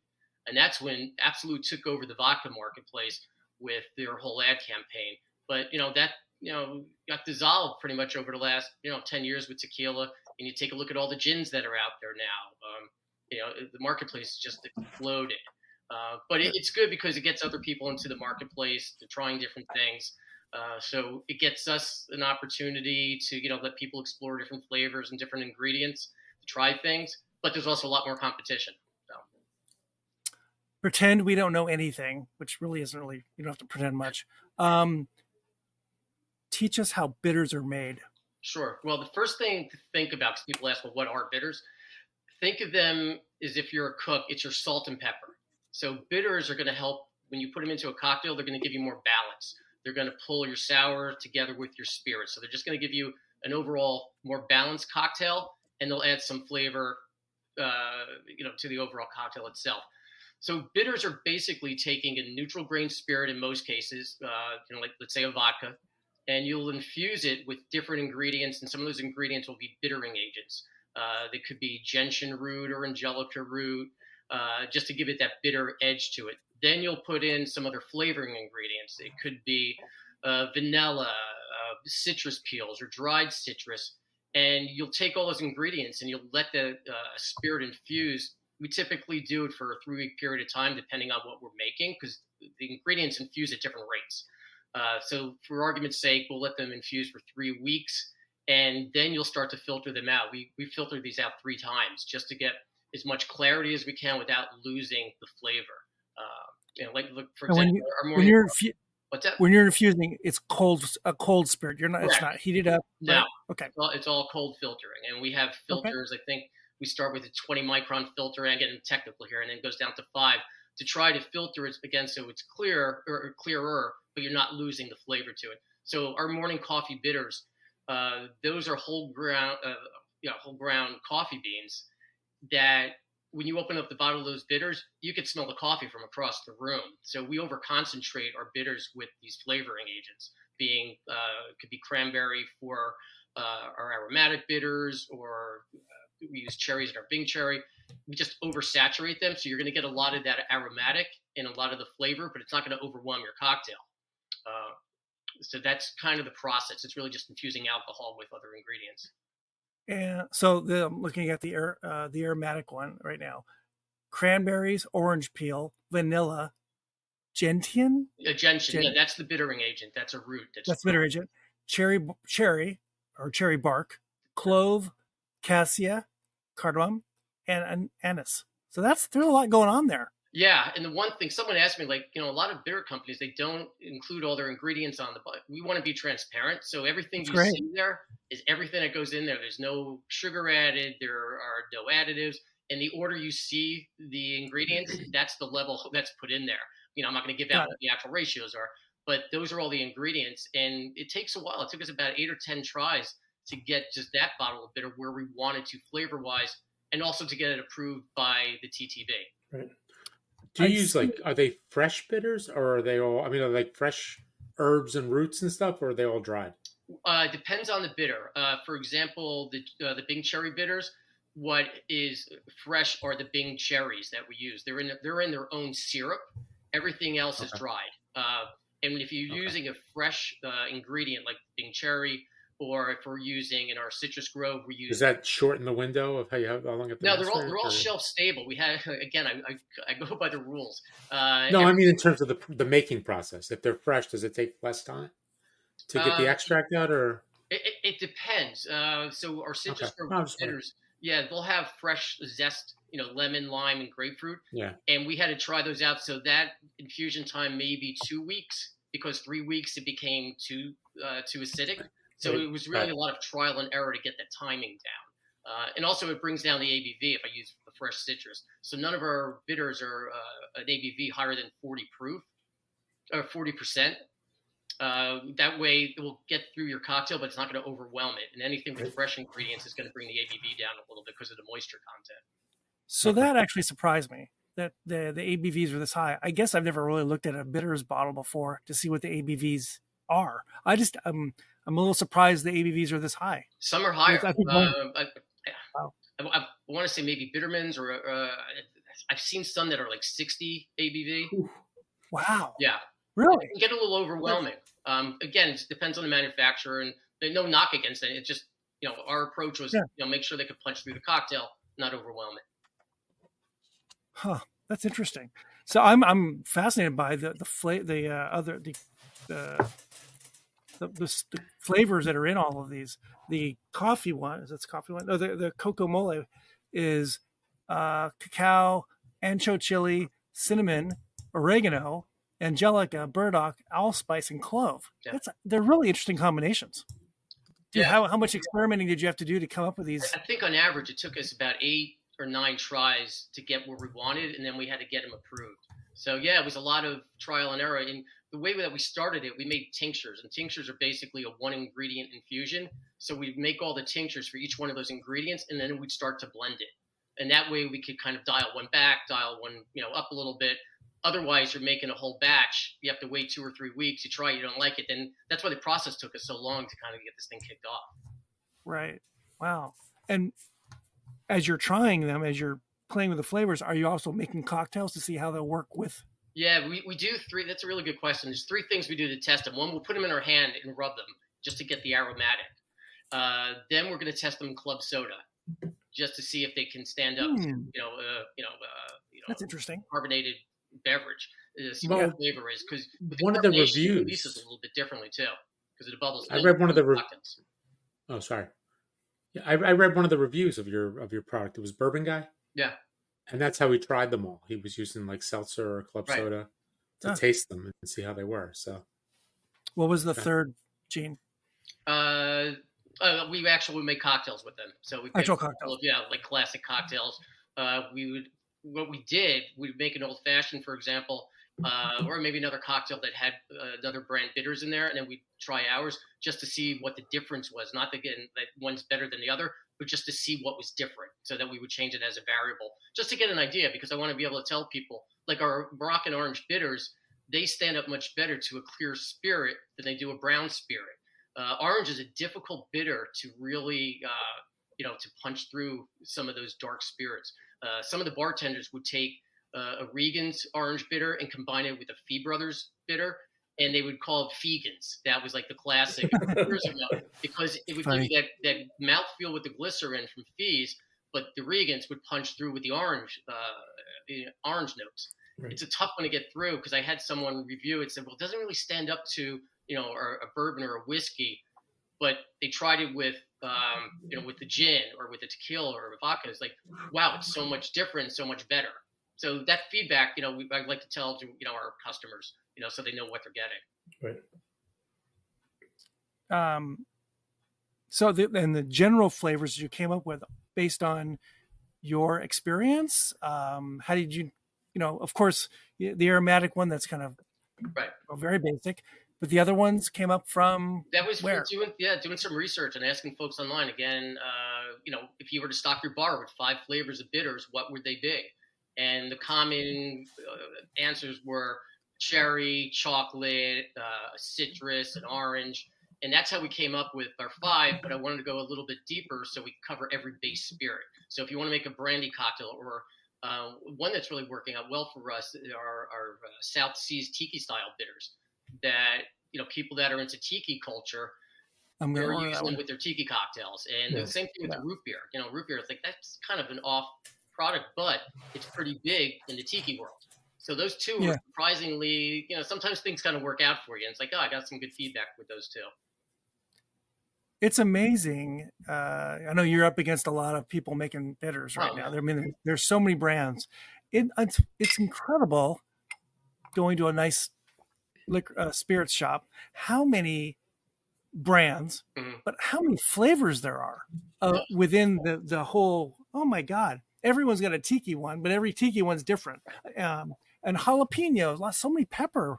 Speaker 3: And that's when Absolute took over the vodka marketplace with their whole ad campaign. But, that, got dissolved pretty much over the last, 10 years with tequila. And you take a look at all the gins that are out there now. The marketplace just exploded. But it's good because it gets other people into the marketplace. They're trying different things. So it gets us an opportunity to, let people explore different flavors and different ingredients, to try things. But there's also a lot more competition. So.
Speaker 2: Pretend we don't know anything, which really isn't really, you don't have to pretend much. Teach us how bitters are made.
Speaker 3: Sure. Well, the first thing to think about, because people ask, well, what are bitters? Think of them as if you're a cook, it's your salt and pepper. So bitters are going to help when you put them into a cocktail, they're going to give you more balance. They're going to pull your sour together with your spirit. So they're just going to give you an overall more balanced cocktail, and they'll add some flavor, to the overall cocktail itself. So bitters are basically taking a neutral grain spirit in most cases, like let's say a vodka, and you'll infuse it with different ingredients, and some of those ingredients will be bittering agents. They could be gentian root or angelica root, just to give it that bitter edge to it. Then you'll put in some other flavoring ingredients. It could be vanilla, citrus peels, or dried citrus. And you'll take all those ingredients and you'll let the spirit infuse. We typically do it for a 3-week period of time, depending on what we're making, because the ingredients infuse at different rates. So for argument's sake, we'll let them infuse for 3 weeks, and then you'll start to filter them out. We filter these out 3 times just to get as much clarity as we can without losing the flavor. Look, for example,
Speaker 2: when you're infusing, it's a cold spirit.
Speaker 3: Correct.
Speaker 2: It's not heated up.
Speaker 3: No.
Speaker 2: Right? Okay.
Speaker 3: It's all cold filtering, and we have filters. Okay. I think we start with a 20 micron filter, and I'm getting technical here, and then it goes down to 5 to try to filter it again so it's clear or clearer, but you're not losing the flavor to it. So our morning coffee bitters, those are whole ground coffee beans that when you open up the bottle of those bitters, you could smell the coffee from across the room. So we over concentrate our bitters with these flavoring agents, could be cranberry for our aromatic bitters, or we use cherries in our Bing cherry. We just oversaturate them. So you're going to get a lot of that aromatic and a lot of the flavor, but it's not going to overwhelm your cocktail. So that's kind of the process. It's really just infusing alcohol with other ingredients.
Speaker 2: And so I'm looking at the aromatic one right now: cranberries, orange peel, vanilla, gentian.
Speaker 3: Gentian, yeah, that's the bittering agent. That's a root.
Speaker 2: That's bitter agent. Cherry or cherry bark, clove, cassia, cardamom, and anise. So there's a lot going on there.
Speaker 3: Yeah, and the one thing someone asked me, a lot of bitter companies, they don't include all their ingredients on the bottle. We want to be transparent, so everything see there is everything that goes in there. There's no sugar added, there are no additives, and the order you see the ingredients, that's the level that's put in there. I'm not going to give out what the actual ratios are, but those are all the ingredients, and it takes a while. It took us about 8 or 10 tries to get just that bottle of bitter where we wanted to flavor-wise, and also to get it approved by the TTB.
Speaker 4: Right.
Speaker 1: Do you use are they fresh bitters, or are they all, are they fresh herbs and roots and stuff, or are they all dried?
Speaker 3: Depends on the bitter. For example, the Bing cherry bitters, what is fresh are the Bing cherries that we use. They're in their own syrup. Everything else is dried. And if you're using a fresh ingredient like Bing cherry, or if we're using in our Citrus Grove, we use.
Speaker 1: Does that shorten the window of how long it?
Speaker 3: No, they're all shelf stable. We have again. I go by the rules.
Speaker 1: No, I mean in terms of the making process. If they're fresh, does it take less time to get the extract out, or?
Speaker 3: It depends. So our Citrus Grove bitters, they'll have fresh zest, lemon, lime, and grapefruit.
Speaker 1: Yeah.
Speaker 3: And we had to try those out. So that infusion time may be 2 weeks because 3 weeks it became too acidic. So it was really a lot of trial and error to get that timing down. And also it brings down the ABV if I use the fresh citrus. So none of our bitters are an ABV higher than 40 proof or 40%. That way it will get through your cocktail, but it's not going to overwhelm it. And anything with fresh ingredients is going to bring the ABV down a little bit because of the moisture content. So
Speaker 2: that actually surprised me that the ABVs are this high. I guess I've never really looked at a bitters bottle before to see what the ABVs are. I'm a little surprised the ABVs are this high.
Speaker 3: Some are higher.
Speaker 2: Wow.
Speaker 3: I want to say maybe Bittermans, or I've seen some that are like 60 ABV.
Speaker 2: Ooh. Wow.
Speaker 3: Yeah.
Speaker 2: Really?
Speaker 3: It can get a little overwhelming. Again, it depends on the manufacturer, and there's no knock against it. It's just, our approach was, make sure they could punch through the cocktail, not overwhelm it.
Speaker 2: Huh. That's interesting. So I'm fascinated by the flavors that are in all of these. The coffee one, is it coffee one? No, the cocoa mole is cacao, ancho chili, cinnamon, oregano, angelica, burdock, allspice, and clove. Yeah. They're really interesting combinations. How much experimenting did you have to do to come up with these?
Speaker 3: I think on average it took us about 8 or 9 tries to get what we wanted, and then we had to get them approved. So it was a lot of trial and error. And the way that we started it, we made tinctures, and tinctures are basically a 1-ingredient infusion. So we'd make all the tinctures for each one of those ingredients, and then we'd start to blend it. And that way we could kind of dial one back, dial one, up a little bit. Otherwise, you're making a whole batch. You have to wait 2 or 3 weeks. You try, you don't like it. Then that's why the process took us so long to kind of get this thing kicked off. Right.
Speaker 2: Wow. And as you're trying them, as you're playing with the flavors, are you also making cocktails to see how they'll work with?
Speaker 3: Yeah, we do 3. That's a really good question. There's 3 things we do to test them. One, we'll put them in our hand and rub them just to get the aromatic. Then we're going to test them in club soda just to see if they can stand up to,
Speaker 2: that's interesting.
Speaker 3: Carbonated beverage. See what the flavor is, because
Speaker 1: one of the reviews
Speaker 3: releases a little bit differently too, because of the bubbles.
Speaker 1: I read one of the Oh, sorry. Yeah, I read one of the reviews of your product. It was Bourbon Guy.
Speaker 3: Yeah.
Speaker 1: And that's how he tried them all. He was using like seltzer or club soda to taste them and see how they were. So,
Speaker 2: what was the third, Gene?
Speaker 3: We actually would make cocktails with them. So we
Speaker 2: actual cocktails.
Speaker 3: Like classic cocktails. We'd make an old fashioned, for example, or maybe another cocktail that had another brand bitters in there, and then we'd try ours just to see what the difference was. Not that one's better than the other, but just to see what was different, so that we would change it as a variable, just to get an idea, because I want to be able to tell people, like our Moroccan orange bitters, they stand up much better to a clear spirit than they do a brown spirit. Orange is a difficult bitter to really, to punch through some of those dark spirits. Some of the bartenders would take a Regan's orange bitter and combine it with a Fee Brothers bitter, and they would call it Fegans. That was like the classic years ago, because it would give you that mouthfeel with the glycerin from Fee's, but the Regans would punch through with the orange notes. Right. It's a tough one to get through, because I had someone review it and said, well, it doesn't really stand up to, or a bourbon or a whiskey, but they tried it with, with the gin or with the tequila or a vodka. It's like, wow, it's so much different, so much better. So that feedback, I'd like to tell to, our customers, so they know what they're getting.
Speaker 2: Right. So the general flavors you came up with based on your experience, how did you, of course, the aromatic one, that's kind of very basic, but the other ones came up from
Speaker 3: that was
Speaker 2: where?
Speaker 3: Doing some research and asking folks online. Again, if you were to stock your bar with 5 flavors of bitters, what would they be? And the common answers were cherry, chocolate, citrus, and orange. And that's how we came up with our 5, but I wanted to go a little bit deeper so we cover every base spirit. So if you want to make a brandy cocktail, or one that's really working out well for us are our South Seas Tiki style bitters that, people that are into tiki culture, they're using them with their tiki cocktails. And the same thing with the root beer. Root beer, it's like, that's kind of an off product, but it's pretty big in the tiki world. So those 2 are surprisingly, sometimes things kind of work out for you. And it's like, I got some good feedback with those 2.
Speaker 2: It's amazing. I know you're up against a lot of people making bitters right now. I mean, there's so many brands. It's incredible going to a nice spirits shop, how many brands, but how many flavors there are within the whole. Oh my God. Everyone's got a tiki one, but every tiki one's different. And jalapenos, so many pepper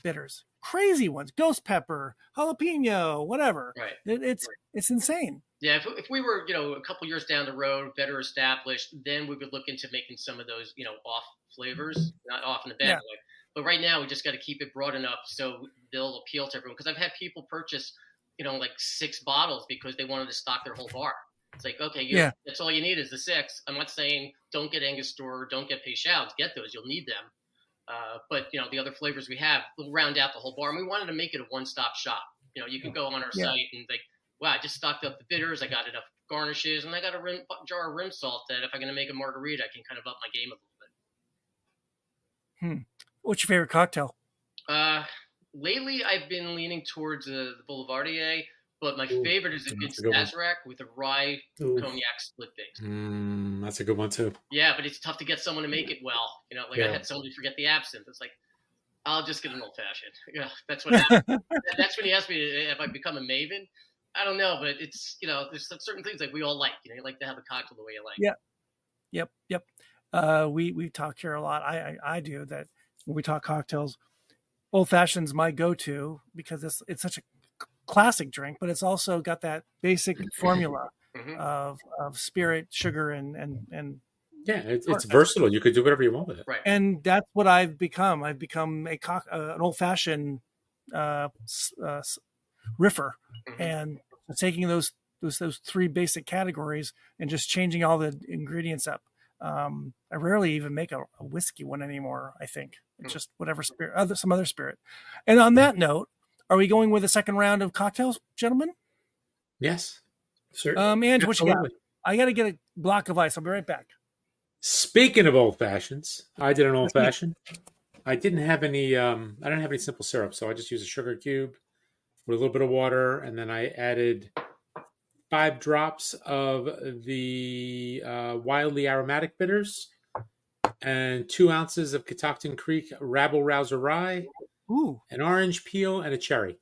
Speaker 2: bitters, crazy ones, ghost pepper, jalapeno, whatever.
Speaker 3: Right.
Speaker 2: It's insane.
Speaker 3: Yeah, if we were, a couple years down the road, better established, then we would look into making some of those, off flavors, not off in the bad way. But right now, we just got to keep it broad enough so they'll appeal to everyone. Because I've had people purchase, like 6 bottles because they wanted to stock their whole bar. It's like, okay, that's all you need is the 6. I'm not saying don't get Angostura, don't get Peychaud's, get those, you'll need them. But the other flavors we have will round out the whole bar. And we wanted to make it a one-stop shop. You can go on our site and like, wow, I just stocked up the bitters. I got enough garnishes, and I got a jar of rim salt that if I'm going to make a margarita, I can kind of up my game a little bit.
Speaker 2: What's your favorite cocktail?
Speaker 3: Lately, I've been leaning towards the Boulevardier, but my favorite is a good Sazerac with a rye cognac split base.
Speaker 1: That's a good one too.
Speaker 3: Yeah, but it's tough to get someone to make it well. I had somebody forget the absinthe. It's like, I'll just get an old fashioned. Yeah, that's what happened. That's when you ask me if I become a maven. I don't know, but it's, there's certain things like we all like, you like to have a cocktail the way you like.
Speaker 2: Yeah. Yep. We talk here a lot. I do that when we talk cocktails. Old fashioned's my go-to because it's such a classic drink, but it's also got that basic formula of spirit, sugar, and
Speaker 1: it's versatile. You could do whatever you want with it.
Speaker 3: Right.
Speaker 2: And that's what I've become. I've become an old fashioned riffer, and taking those 3 basic categories and just changing all the ingredients up. I rarely even make a whiskey one anymore. I think it's just whatever spirit, some other spirit. And on that note, are we going with a second round of cocktails, gentlemen?
Speaker 1: Yes.
Speaker 4: Sure.
Speaker 2: Ange, what you got? I got to get a block of ice. I'll be right back.
Speaker 1: Speaking of old fashions, I did an old fashioned. I didn't have any. I didn't have any simple syrup, so I just used a sugar cube with a little bit of water, and then I added 5 drops of the wildly aromatic bitters and 2 ounces of Catoctin Creek Rabble Rouser Rye, an orange peel, and a cherry,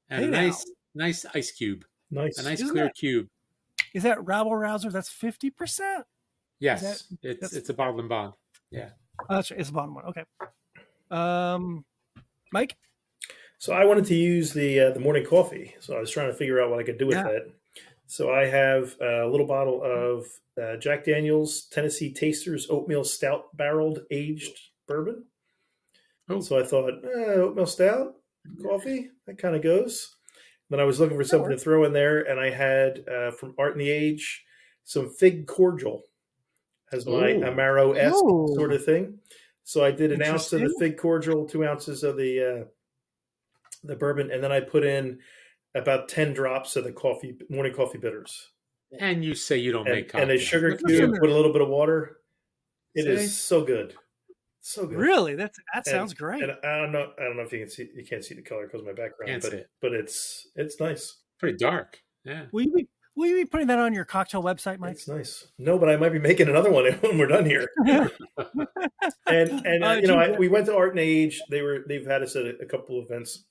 Speaker 1: and a nice ice cube.
Speaker 4: Nice.
Speaker 1: A nice clear cube.
Speaker 2: Is that Rabble Rouser? That's 50%.
Speaker 1: Yes, it's a bottle and bond. Yeah.
Speaker 2: Oh, that's right. It's a bottom one. Okay. Mike?
Speaker 4: So I wanted to use the morning coffee. So I was trying to figure out what I could do with that. So I have a little bottle of Jack Daniel's Tennessee Tasters Oatmeal Stout Barreled Aged Bourbon. So I thought, oatmeal stout, coffee, that kind of goes. Then I was looking for something to throw in there, and I had from Art and the Age some fig cordial as my Amaro-esque sort of thing. So I did an ounce of the fig cordial, 2 ounces of the bourbon, and then I put in about 10 drops of the morning coffee bitters.
Speaker 1: And you say you don't make coffee.
Speaker 4: And a sugar cube with a little bit of water. It is so good. So good.
Speaker 2: Really? That sounds great.
Speaker 4: And I don't know if you can't see the color because of my background, but it's nice.
Speaker 1: Pretty dark. Yeah.
Speaker 2: Will you be putting that on your cocktail website, Mike?
Speaker 4: It's nice. No, but I might be making another one when we're done here. and we went to Art and Age. They've had us at a couple of events,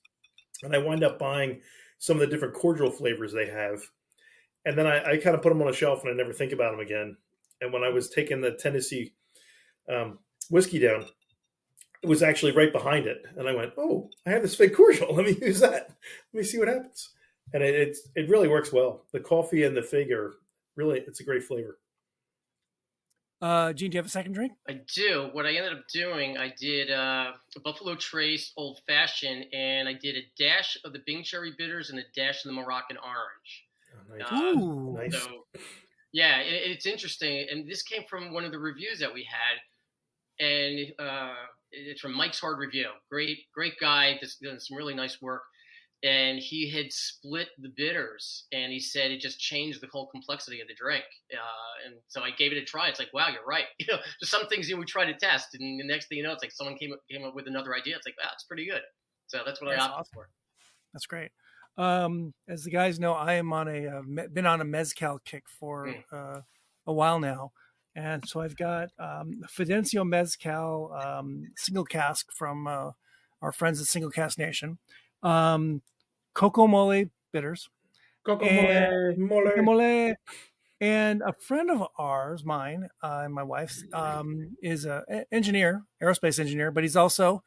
Speaker 4: and I wind up buying some of the different cordial flavors they have. And then I kind of put them on a shelf and I never think about them again. And when I was taking the Tennessee whiskey down, it was actually right behind it. And I went, oh, I have this fig cordial. Let me use that. Let me see what happens. And it really works well. The coffee and the fig it's a great flavor.
Speaker 2: Gene, do you have a second drink?
Speaker 3: I do. What I ended up doing, I did a Buffalo Trace Old Fashioned, and I did a dash of the Bing Cherry Bitters and a dash of the Moroccan Orange.
Speaker 4: Oh, nice.
Speaker 3: So, yeah, it's interesting. And this came from one of the reviews that we had. And it's from Mike's Hard Review. Great guy. Doing some really nice work. And he had split the bitters, and he said it just changed the whole complexity of the drink. And so I gave it a try. It's like, wow, you're right. There's some things we try to test, and the next thing you know, it's like someone came up with another idea. It's like, wow, it's pretty good. So that's what I opted for.
Speaker 2: That's great. As the guys know, I am been on a mezcal kick for a while now. And so I've got Fidencio Mezcal single cask from our friends at Single Cast Nation. Coco Mole bitters.
Speaker 1: Coco
Speaker 2: And-
Speaker 1: mole.
Speaker 2: Coco Mole. And a friend of ours, mine and my wife's, is an engineer, aerospace engineer, but he's also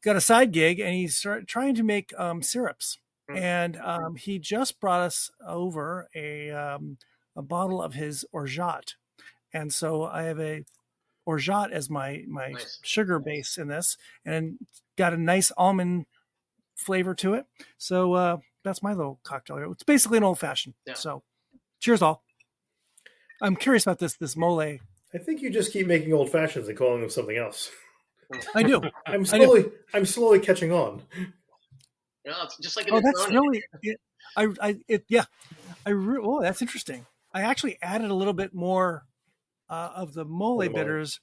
Speaker 2: got a side gig, and he's trying to make syrups. And he just brought us over a bottle of his orgeat. And so I have a orgeat as my
Speaker 3: Nice.
Speaker 2: sugar base in this, and got a nice almond flavor to it. So that's my little cocktail. It's basically an old fashioned.
Speaker 3: Yeah.
Speaker 2: So cheers all. I'm curious about this mole.
Speaker 4: I think you just keep making old fashions and calling them something else.
Speaker 2: I do.
Speaker 4: I'm slowly catching on.
Speaker 3: It's just like
Speaker 2: Oh, that's really oh, that's interesting. I actually added a little bit more of the mole
Speaker 4: The mole.
Speaker 2: bitters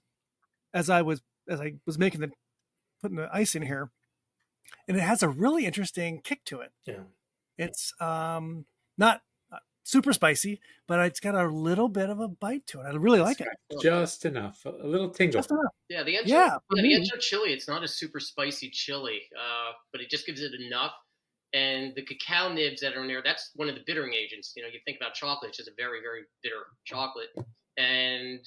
Speaker 2: as I was putting the ice in here, and it has a really interesting kick to it.
Speaker 4: Yeah.
Speaker 2: It's not super spicy, but it's got a little bit of a bite to it. I really like it.
Speaker 1: Just enough. A little tingle.
Speaker 2: Just enough.
Speaker 3: Yeah, the
Speaker 2: for me.
Speaker 3: Encho chili, it's not a super spicy chili, but it just gives it enough. And the cacao nibs that are in there, that's one of the bittering agents. You think about chocolate, it's just a very, very bitter chocolate. And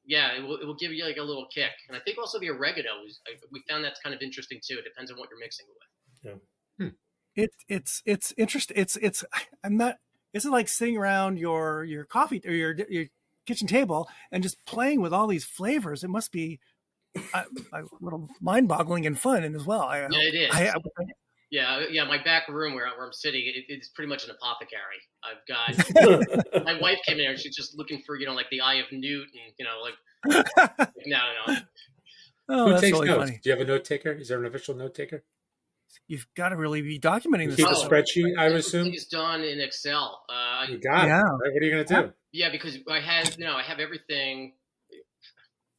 Speaker 3: yeah, it will give you like a little kick. And I think also the oregano, we found that's kind of interesting too. It depends on what you're mixing it with.
Speaker 4: Yeah.
Speaker 2: It's interesting. It's like sitting around your coffee or your kitchen table and just playing with all these flavors. It must be a little mind-boggling and fun, and as well.
Speaker 3: Yeah, it is.
Speaker 2: Yeah.
Speaker 3: My back room where I'm sitting, it's pretty much an apothecary. I've got my wife came in there and she's just looking for like the eye of Newt and no.
Speaker 2: Oh,
Speaker 1: Who
Speaker 2: that's
Speaker 1: takes
Speaker 2: really
Speaker 1: notes?
Speaker 2: funny.
Speaker 1: Do you have a note taker? Is there an official note taker?
Speaker 2: You've got to really be documenting
Speaker 1: You
Speaker 2: this.
Speaker 1: keep a
Speaker 2: stuff.
Speaker 1: spreadsheet, I would assume.
Speaker 3: Everything's done in Excel.
Speaker 1: You got it.
Speaker 2: Yeah.
Speaker 1: Right? What are you going to do?
Speaker 3: Yeah, because I have everything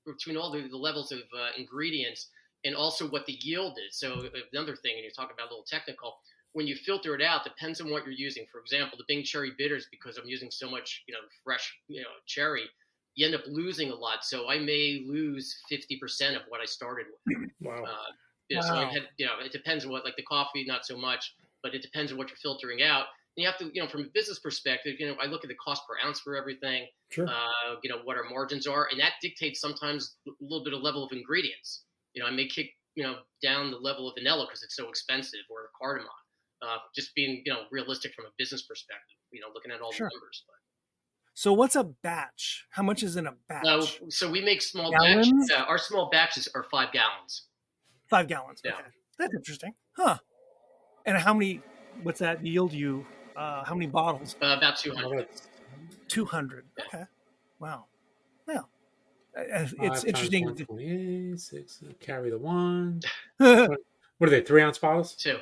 Speaker 3: between all the levels of ingredients and also what the yield is. So another thing, and you're talking about a little technical, when you filter it out, depends on what you're using. For example, the Bing Cherry Bitters, because I'm using so much, fresh, cherry, you end up losing a lot. So I may lose 50% of what I started with.
Speaker 4: Wow.
Speaker 3: So I had, it depends on what, like the coffee, not so much, but it depends on what you're filtering out. And you have to, from a business perspective, I look at the cost per ounce for everything,
Speaker 4: Sure.
Speaker 3: What our margins are, and that dictates sometimes a little bit of level of ingredients. I may kick, down the level of vanilla because it's so expensive, or cardamom. Just being, realistic from a business perspective, looking at all
Speaker 2: Sure.
Speaker 3: the numbers. But.
Speaker 2: So what's a batch? How much is in a batch?
Speaker 3: So we make small
Speaker 2: Gallons?
Speaker 3: batches. Our small batches are 5 gallons.
Speaker 2: 5 gallons.
Speaker 3: Yeah.
Speaker 2: Okay. That's interesting. Huh. And what's that yield you? How many bottles?
Speaker 3: About 200.
Speaker 2: 200.
Speaker 3: Yeah.
Speaker 2: Okay. Wow. Yeah. It's interesting.
Speaker 1: 128, 6, carry the one.
Speaker 2: Yeah.
Speaker 1: What are they, 3-ounce bottles?
Speaker 3: 2.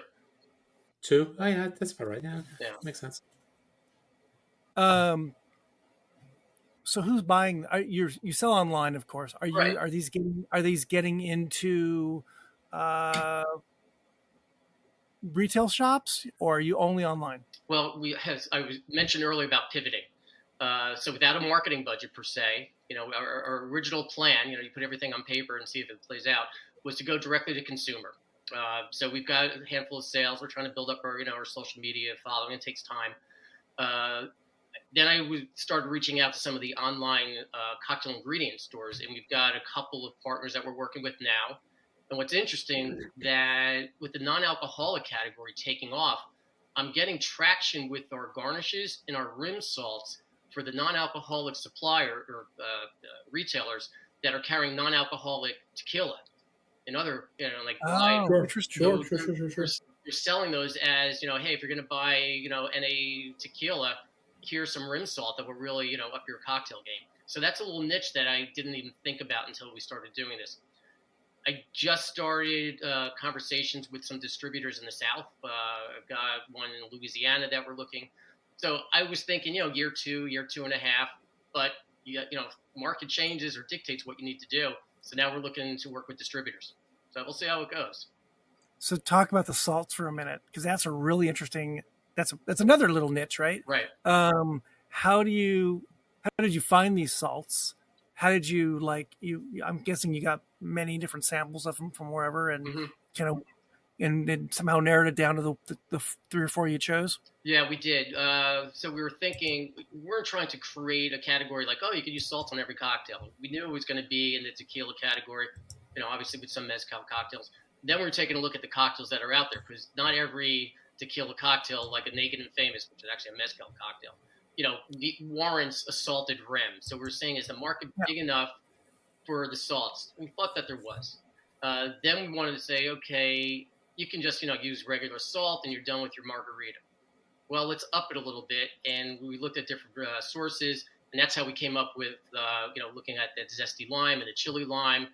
Speaker 1: 2? Oh, yeah, that's about right. Yeah,
Speaker 3: Yeah.
Speaker 1: Makes sense.
Speaker 2: So who's buying? You sell online, of course.
Speaker 3: Right.
Speaker 2: Are these getting into retail shops, or are you only online?
Speaker 3: Well, I mentioned earlier about pivoting. So without a marketing budget per se, our original plan, you put everything on paper and see if it plays out, was to go directly to consumer. So we've got a handful of sales. We're trying to build up our social media following. It takes time. Then I started reaching out to some of the online cocktail ingredient stores, and we've got a couple of partners that we're working with now. And what's interesting, that with the non-alcoholic category taking off, I'm getting traction with our garnishes and our rim salts for the non-alcoholic supplier or retailers that are carrying non-alcoholic tequila and other,
Speaker 2: Interesting.
Speaker 4: Sure.
Speaker 3: You're selling those as, hey, if you're going to buy, NA tequila, here's some rim salt that will really, up your cocktail game. So that's a little niche that I didn't even think about until we started doing this. I just started conversations with some distributors in the South. I've got one in Louisiana that we're looking. So I was thinking, year 2 and a half, but market changes or dictates what you need to do. So now we're looking to work with distributors. So we'll see how it goes.
Speaker 2: So talk about the salts for a minute, because that's a really interesting. That's another little niche, right?
Speaker 3: Right.
Speaker 2: How did you find these salts? How did you I'm guessing you got many different samples of them from wherever, and kind of and then somehow narrowed it down to the 3 or 4 you chose?
Speaker 3: Yeah, we did. So we were thinking, we weren't trying to create a category like, oh, you could use salt on every cocktail. We knew it was going to be in the tequila category, obviously with some mezcal cocktails. Then we were taking a look at the cocktails that are out there, because not every tequila cocktail, like a Naked and Famous, which is actually a mezcal cocktail, warrants a salted rim. So we're saying, is the market big enough for the salts? We thought that there was. Then we wanted to say, okay, you can just, use regular salt and you're done with your margarita. Well, let's up it a little bit. And we looked at different sources, and that's how we came up with, looking at that zesty lime and the chili lime.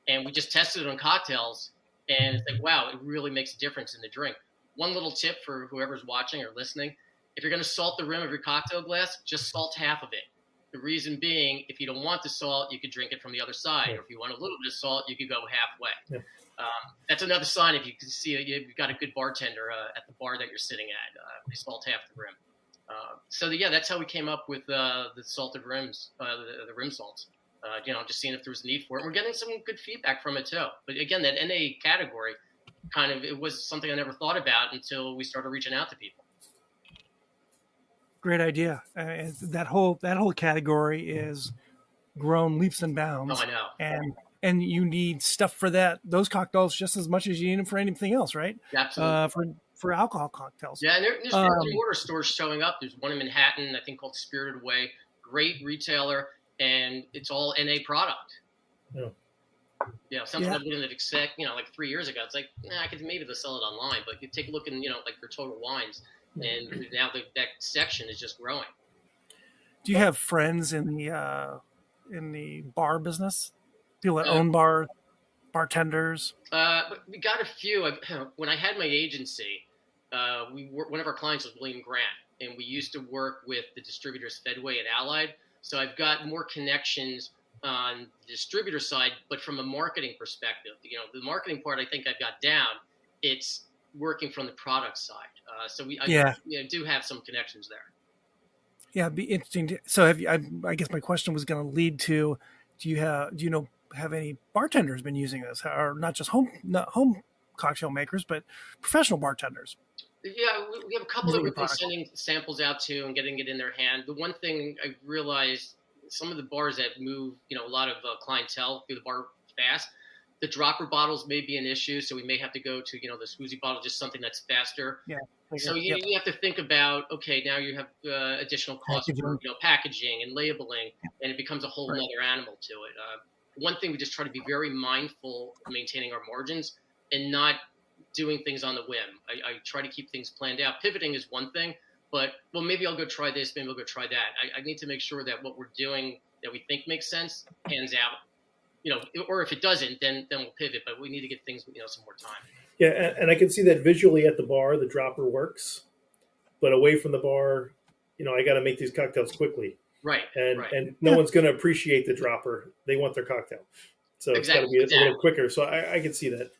Speaker 3: And we just tested it on cocktails, and it's like, wow, it really makes a difference in the drink. One little tip for whoever's watching or listening: if you're going to salt the rim of your cocktail glass, just salt half of it. The reason being, if you don't want the salt, you could drink it from the other side. Or if you want a little bit of salt, you could go halfway. Yeah. That's another sign, if you can see it, you've got a good bartender at the bar that you're sitting at. They salt half the rim. That's how we came up with the salted rims, the rim salts. Just seeing if there was a need for it. We're getting some good feedback from it too. But again, that NA category, it was something I never thought about until we started reaching out to people.
Speaker 2: Great idea. That whole category is grown leaps and bounds.
Speaker 3: Oh, I know.
Speaker 2: And you need stuff for those cocktails just as much as you need them for anything else, right?
Speaker 3: Absolutely.
Speaker 2: For alcohol cocktails.
Speaker 3: Yeah, and there's mortar stores showing up. There's one in Manhattan, I think, called Spirited Away. Great retailer, and it's all NA product. Yeah. Something I wouldn't have expected, like 3 years ago. It's like, I could maybe they'll sell it online, but you take a look in, like their total wines, and now that section is just growing.
Speaker 2: Do you have friends in the bar business? People that own bartenders?
Speaker 3: We got a few. When I had my agency, one of our clients was William Grant, and we used to work with the distributors Fedway and Allied. So I've got more connections on the distributor side, but from a marketing perspective, the marketing part I think I've got down. It's working from the product side. I do have some connections there.
Speaker 2: Yeah, it'd be interesting. So I guess my question was going to lead to, do you have any bartenders been using this, or not just home cocktail makers, but professional bartenders?
Speaker 3: Yeah, we have a couple that we've been sending samples out to and getting it in their hand. The one thing I realized, some of the bars that move, a lot of clientele through the bar fast, the dropper bottles may be an issue, so we may have to go to, the smoothie bottle, just something that's faster. Yeah. So you have to think about, okay, now you have additional costs for packaging and labeling, and it becomes a whole other animal to it. One thing, we just try to be very mindful of maintaining our margins and not doing things on the whim. I try to keep things planned out. Pivoting is one thing, but, maybe I'll go try this, maybe I'll go try that. I need to make sure that what we're doing that we think makes sense pans out. Or if it doesn't, then we'll pivot, but we need to get things, some more time.
Speaker 4: Yeah, and I can see that visually at the bar, the dropper works, but away from the bar, I got to make these cocktails quickly.
Speaker 3: Right.
Speaker 4: And no one's going to appreciate the dropper. They want their cocktail. So it's got to be a little quicker. So I can see that.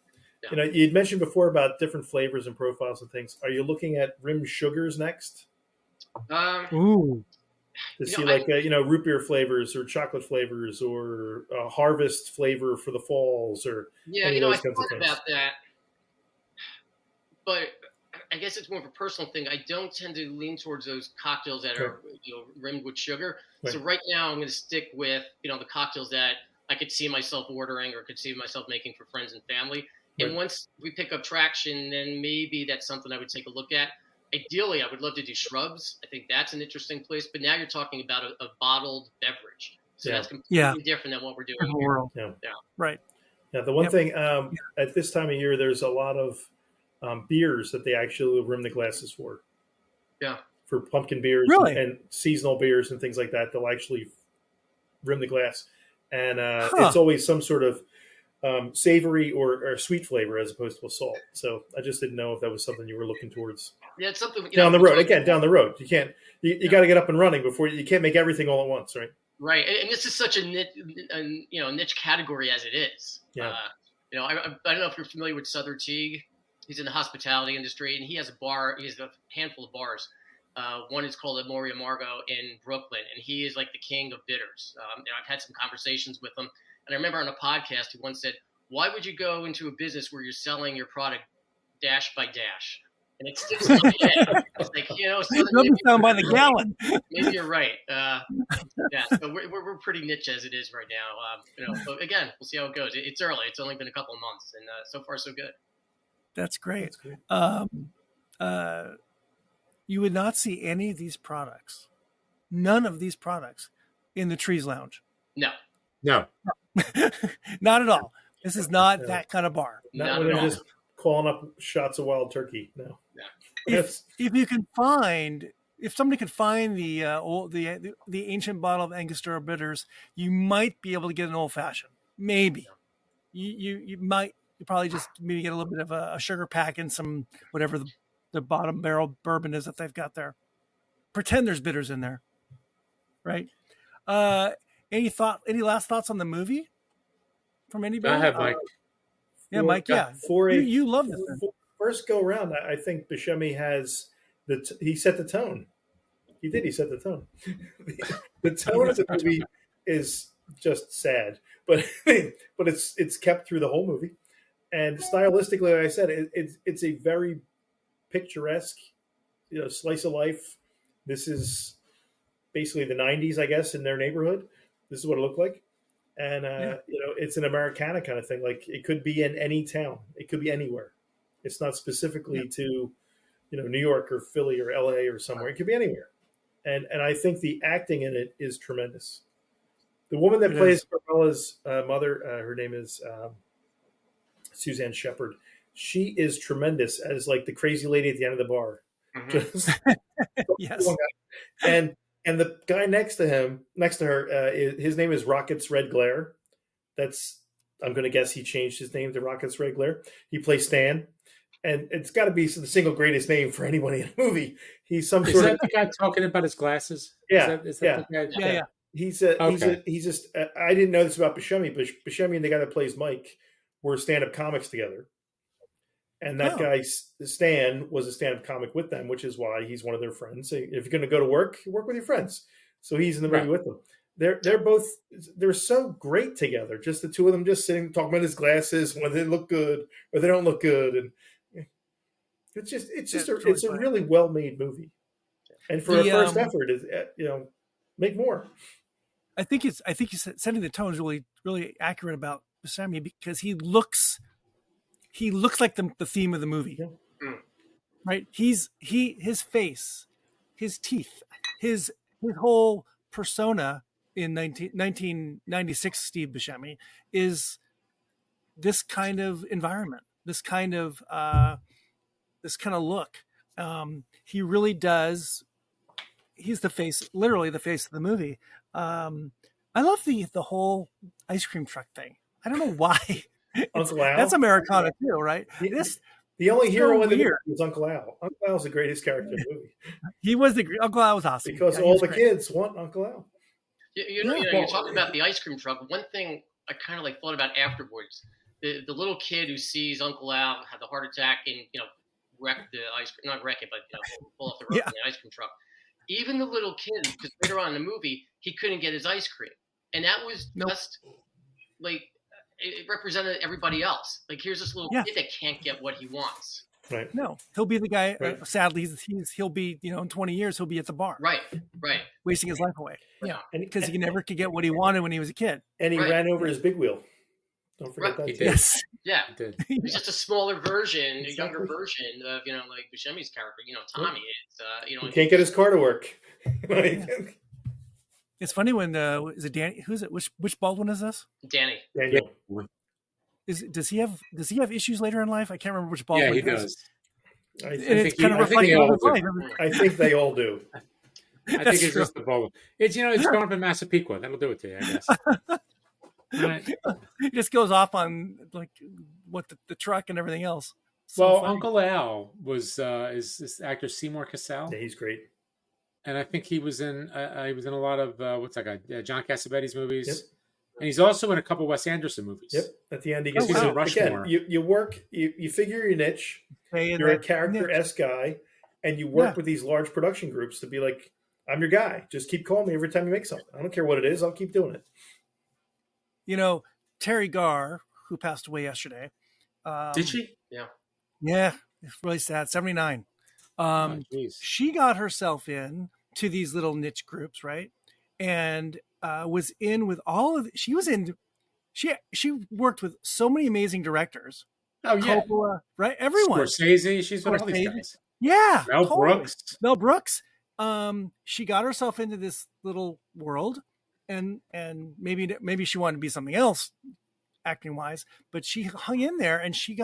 Speaker 4: Yeah. You'd mentioned before about different flavors and profiles and things. Are you looking at rim sugars next?
Speaker 2: Ooh.
Speaker 4: To see root beer flavors or chocolate flavors or a harvest flavor for the falls or
Speaker 3: I thought about that, but I guess it's more of a personal thing. I don't tend to lean towards those cocktails that are rimmed with sugar. Right. So right now I'm going to stick with the cocktails that I could see myself ordering or could see myself making for friends and family. Right. And once we pick up traction, then maybe that's something I would take a look at. Ideally, I would love to do shrubs. I think that's an interesting place. But now you're talking about a bottled beverage. So that's completely different than what we're doing in the
Speaker 2: world.
Speaker 4: Yeah.
Speaker 2: Right.
Speaker 4: Yeah. The one thing at this time of year, there's a lot of beers that they actually rim the glasses for.
Speaker 3: Yeah.
Speaker 4: For pumpkin beers and seasonal beers and things like that, they'll actually rim the glass. And it's always some sort of savory or sweet flavor as opposed to a salt. So I just didn't know if that was something you were looking towar's.
Speaker 3: Yeah, it's something
Speaker 4: down the road. Again, down the road. You can't. You got to get up and running before you can't make everything all at once, right?
Speaker 3: Right, and this is such a niche category as it is.
Speaker 4: Yeah.
Speaker 3: I don't know if you're familiar with Southern Teague. He's in the hospitality industry, and he has a bar. He has a handful of bars. One is called Amore Amargo in Brooklyn, and he is like the king of bitters. I've had some conversations with him, and I remember on a podcast he once said, "Why would you go into a business where you're selling your product dash by dash. And it sticks in my head. It's like,
Speaker 2: it doesn't sound by the gallon.
Speaker 3: Maybe you're right. Yeah, but we're pretty niche as it is right now. But again, we'll see how it goes. It's early. It's only been a couple of months, and so far so good.
Speaker 2: That's great. You would not see any of these products, none of these products, in the Trees Lounge.
Speaker 3: No.
Speaker 2: Not at all. This is not that kind of bar.
Speaker 4: Not when they're just calling up shots of wild turkey. No.
Speaker 2: If somebody could find the ancient bottle of Angostura bitters, you might be able to get an old fashioned. Maybe you probably just maybe get a little bit of a sugar pack and some whatever the bottom barrel bourbon is that they've got there. Pretend there's bitters in there, right? Any last thoughts on the movie from anybody?
Speaker 1: I have Mike.
Speaker 2: Mike. Yeah, you love this.
Speaker 4: First go around, I think Buscemi has he set the tone. He did. He set the tone. The tone of the movie is just sad, but it's kept through the whole movie. And stylistically, like I said, it's a very picturesque, slice of life. This is basically the 90s, I guess, in their neighborhood. This is what it looked like. And, it's an Americana kind of thing. Like, it could be in any town. It could be anywhere. It's not specifically to, New York or Philly or LA or somewhere. It could be anywhere. And I think the acting in it is tremendous. The woman that plays Carmela's mother, her name is Suzanne Shepard. She is tremendous as like the crazy lady at the end of the bar. Mm-hmm. Just,
Speaker 2: yes.
Speaker 4: And the guy next to her, his name is Rocket's Red Glare. I'm going to guess he changed his name to Rocket's Red Glare. He plays Stan. And it's got to be the single greatest name for anybody in a movie. He's some sort of... Is
Speaker 1: that the guy talking about his glasses?
Speaker 4: Yeah.
Speaker 1: Is that the guy?
Speaker 2: Yeah.
Speaker 4: He's just... I didn't know this about Buscemi, but Buscemi and the guy that plays Mike were stand-up comics together. And that guy, Stan, was a stand-up comic with them, which is why he's one of their friends. So if you're going to go to work, you work with your friends. So he's in the movie with them. They're so great together. Just the two of them just sitting, talking about his glasses, whether they look good or they don't look good. And it's a really well-made movie. And for a first effort, make more.
Speaker 2: I think setting the tone is really, really accurate about Buscemi because he looks like the theme of the movie, right? His face, his teeth, his whole persona in 1996 Steve Buscemi is this kind of environment, this kind of look. He really does. He's literally the face of the movie. I love the whole ice cream truck thing. I don't know why.
Speaker 4: Uncle Al.
Speaker 2: That's Americana too, right?
Speaker 4: The only hero in the movie was Uncle Al. Uncle Al was the greatest character in the movie.
Speaker 2: He was Uncle Al was awesome
Speaker 4: because all the kids want Uncle Al.
Speaker 3: You're talking about the ice cream truck. One thing I kind of thought about afterwards, the little kid who sees Uncle Al have the heart attack and wreck the ice cream, not wreck it, but pull off the road in the ice cream truck. Even the little kid, because later on in the movie, he couldn't get his ice cream, and that was just it represented everybody else. Like, here's this little kid that can't get what he wants.
Speaker 4: Right.
Speaker 2: No, he'll be the guy. Right. Sadly, he'll be in 20 years he'll be at the bar.
Speaker 3: Right.
Speaker 2: Wasting his life away. Yeah, because he never could get what he wanted when he was a kid.
Speaker 4: And he ran over his big wheel. Don't forget that.
Speaker 2: Yes.
Speaker 3: Yeah. It's just a smaller version, a younger version of like Buscemi's character. Tommy. It's
Speaker 4: he can't get his car to work.
Speaker 2: It's funny when is it Danny? Who's it? Which Baldwin is this?
Speaker 3: Daniel.
Speaker 2: Does he have issues later in life? I can't remember which Baldwin.
Speaker 1: Yeah, he does.
Speaker 2: It's kind of reflecting on his life.
Speaker 4: I think they all do.
Speaker 1: I think it's just the Baldwin. It's it's growing up in Massapequa. That'll do it to you, I guess. Right.
Speaker 2: He just goes off on what the truck and everything else.
Speaker 1: Uncle Al was is this actor Seymour Cassell.
Speaker 4: Yeah, he's great.
Speaker 1: And I think he was in a lot of what's that guy? John Cassavetes movies. Yep. And he's also in a couple Wes Anderson movies.
Speaker 4: Yep. At the end, he gets
Speaker 1: in Rushmore.
Speaker 4: Again, you work, you figure your niche. You're a character-esque guy, and you work with these large production groups to be like, I'm your guy. Just keep calling me every time you make something. I don't care what it is. I'll keep doing it.
Speaker 2: Terry Garr, who passed away yesterday.
Speaker 1: Did she?
Speaker 3: Yeah.
Speaker 2: Yeah. It's really sad. 79.
Speaker 1: Geez.
Speaker 2: She got herself in to these little niche groups, right? And was in with all of. She was in. She worked with so many amazing directors.
Speaker 1: Oh yeah,
Speaker 2: Coppola, right? Everyone.
Speaker 1: Scorsese. She's with all these guys.
Speaker 2: Yeah,
Speaker 1: Mel
Speaker 2: totally.
Speaker 1: Brooks.
Speaker 2: Mel Brooks. She got herself into this little world, and maybe she wanted to be something else, acting wise. But she hung in there, and she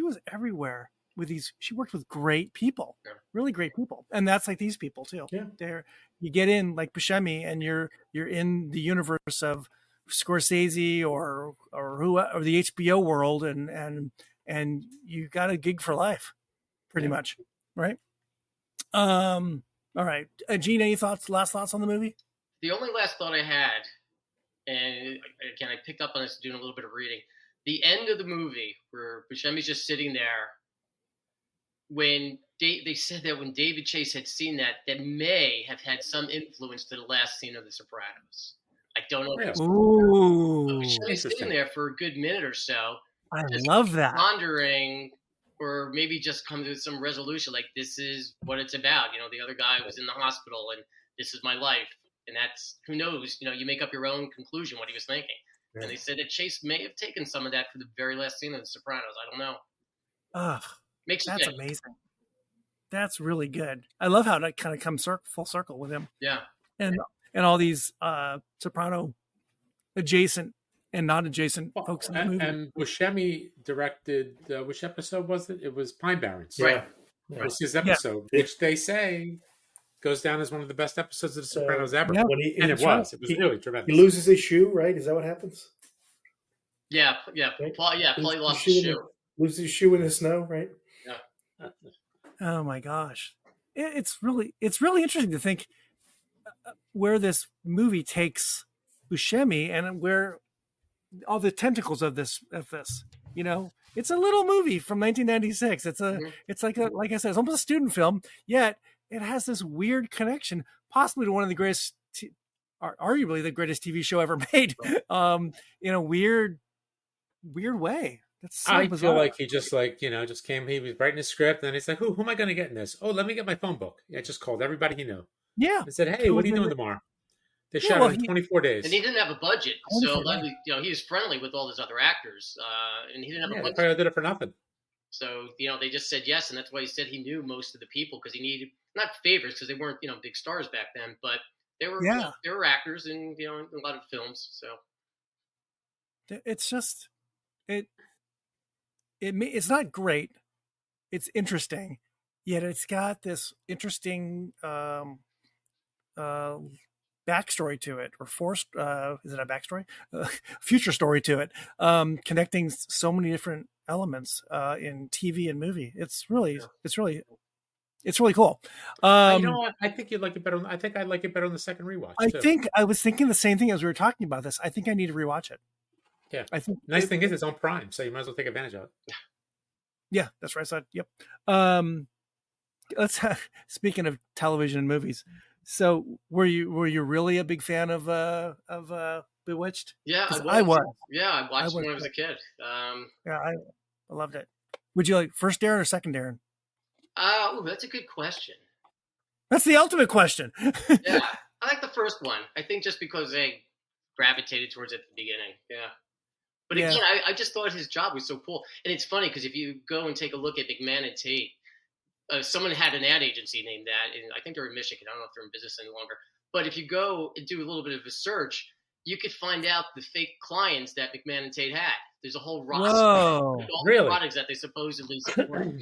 Speaker 2: was everywhere with these. She worked with great people, really great people, and that's like these people too.
Speaker 4: Yeah.
Speaker 2: You get in like Buscemi, and you're in the universe of Scorsese or the HBO world, and you got a gig for life, pretty much, right? All right, Gene, any last thoughts on the movie?
Speaker 3: The only last thought I had, and again, I picked up on this doing a little bit of reading. The end of the movie, where Buscemi's just sitting there, when they said that when David Chase had seen that may have had some influence to the last scene of The Sopranos. I don't know.
Speaker 2: Ooh,
Speaker 3: Buscemi's sitting there for a good minute or so.
Speaker 2: I love that.
Speaker 3: Pondering, or maybe just come to some resolution, like this is what it's about. The other guy was in the hospital, and this is my life, and that's, who knows? You make up your own conclusion what he was thinking. Yeah. And they said that Chase may have taken some of that for the very last scene of The Sopranos. I don't know.
Speaker 2: That's amazing. That's really good. I love how that kind of comes full circle with him.
Speaker 3: Yeah,
Speaker 2: and all these Soprano adjacent and not adjacent folks in the movie.
Speaker 1: And Buscemi directed, which episode was it? It was Pine Barrens.
Speaker 4: Right.
Speaker 1: It was his episode, which they say goes down as one of the best episodes of The Sopranos ever.
Speaker 2: Yeah.
Speaker 1: It was really tremendous.
Speaker 4: He loses his shoe, right? Is that what happens?
Speaker 3: Yeah.
Speaker 4: Right?
Speaker 3: Paulie lost his shoe.
Speaker 4: Loses his shoe in the snow, right?
Speaker 3: Yeah.
Speaker 2: Oh my gosh. It's really interesting to think where this movie takes Buscemi and where all the tentacles of this. It's a little movie from 1996. It's like I said, it's almost a student film, yet it has this weird connection, possibly to one of the greatest, arguably the greatest TV show ever made, in a weird way. That's so
Speaker 1: I
Speaker 2: bizarre.
Speaker 1: feel like he just just came. He was writing a script, and he's like, "Who am I going to get in this? Oh, let me get my phone book." I just called everybody he knew.
Speaker 2: Yeah,
Speaker 1: and said, "Hey, what are you doing tomorrow?" They shot it in 24 days,
Speaker 3: and he didn't have a budget, so he was friendly with all those other actors, and he didn't have a budget.
Speaker 1: They probably did it for nothing.
Speaker 3: So they just said yes, and that's why he said he knew most of the people, because he needed, not favors, because they weren't big stars back then, but they were they were actors in in a lot of films. So
Speaker 2: it's just it's not great. It's interesting, yet it's got this interesting backstory to it, or is it a backstory? Future story to it, connecting so many different elements in TV and movie. It's really cool.
Speaker 1: I think you'd like it better. I think I'd like it better on the second rewatch.
Speaker 2: I think I was thinking the same thing as we were talking about this. I think I need to rewatch it.
Speaker 1: Yeah,
Speaker 2: I think
Speaker 1: nice thing is it's on Prime, so you might as well take advantage of it.
Speaker 2: Yeah, that's right. So, yep. Speaking of television and movies, so were you really a big fan of Bewitched?
Speaker 3: Yeah,
Speaker 2: I was.
Speaker 3: Yeah, I watched it when I was a kid.
Speaker 2: Yeah, I loved it. Would you like first Darren or second Darren?
Speaker 3: That's a good question.
Speaker 2: That's the ultimate question.
Speaker 3: Yeah, I like the first one. I think just because they gravitated towards it at the beginning. Yeah. But again, I just thought his job was so cool. And it's funny because if you go and take a look at McMann and Tate, someone had an ad agency named that, and I think they're in Michigan. I don't know if they're in business any longer. But if you go and do a little bit of a search, you could find out the fake clients that McMann and Tate had. There's a whole roster of all the products that they supposedly support.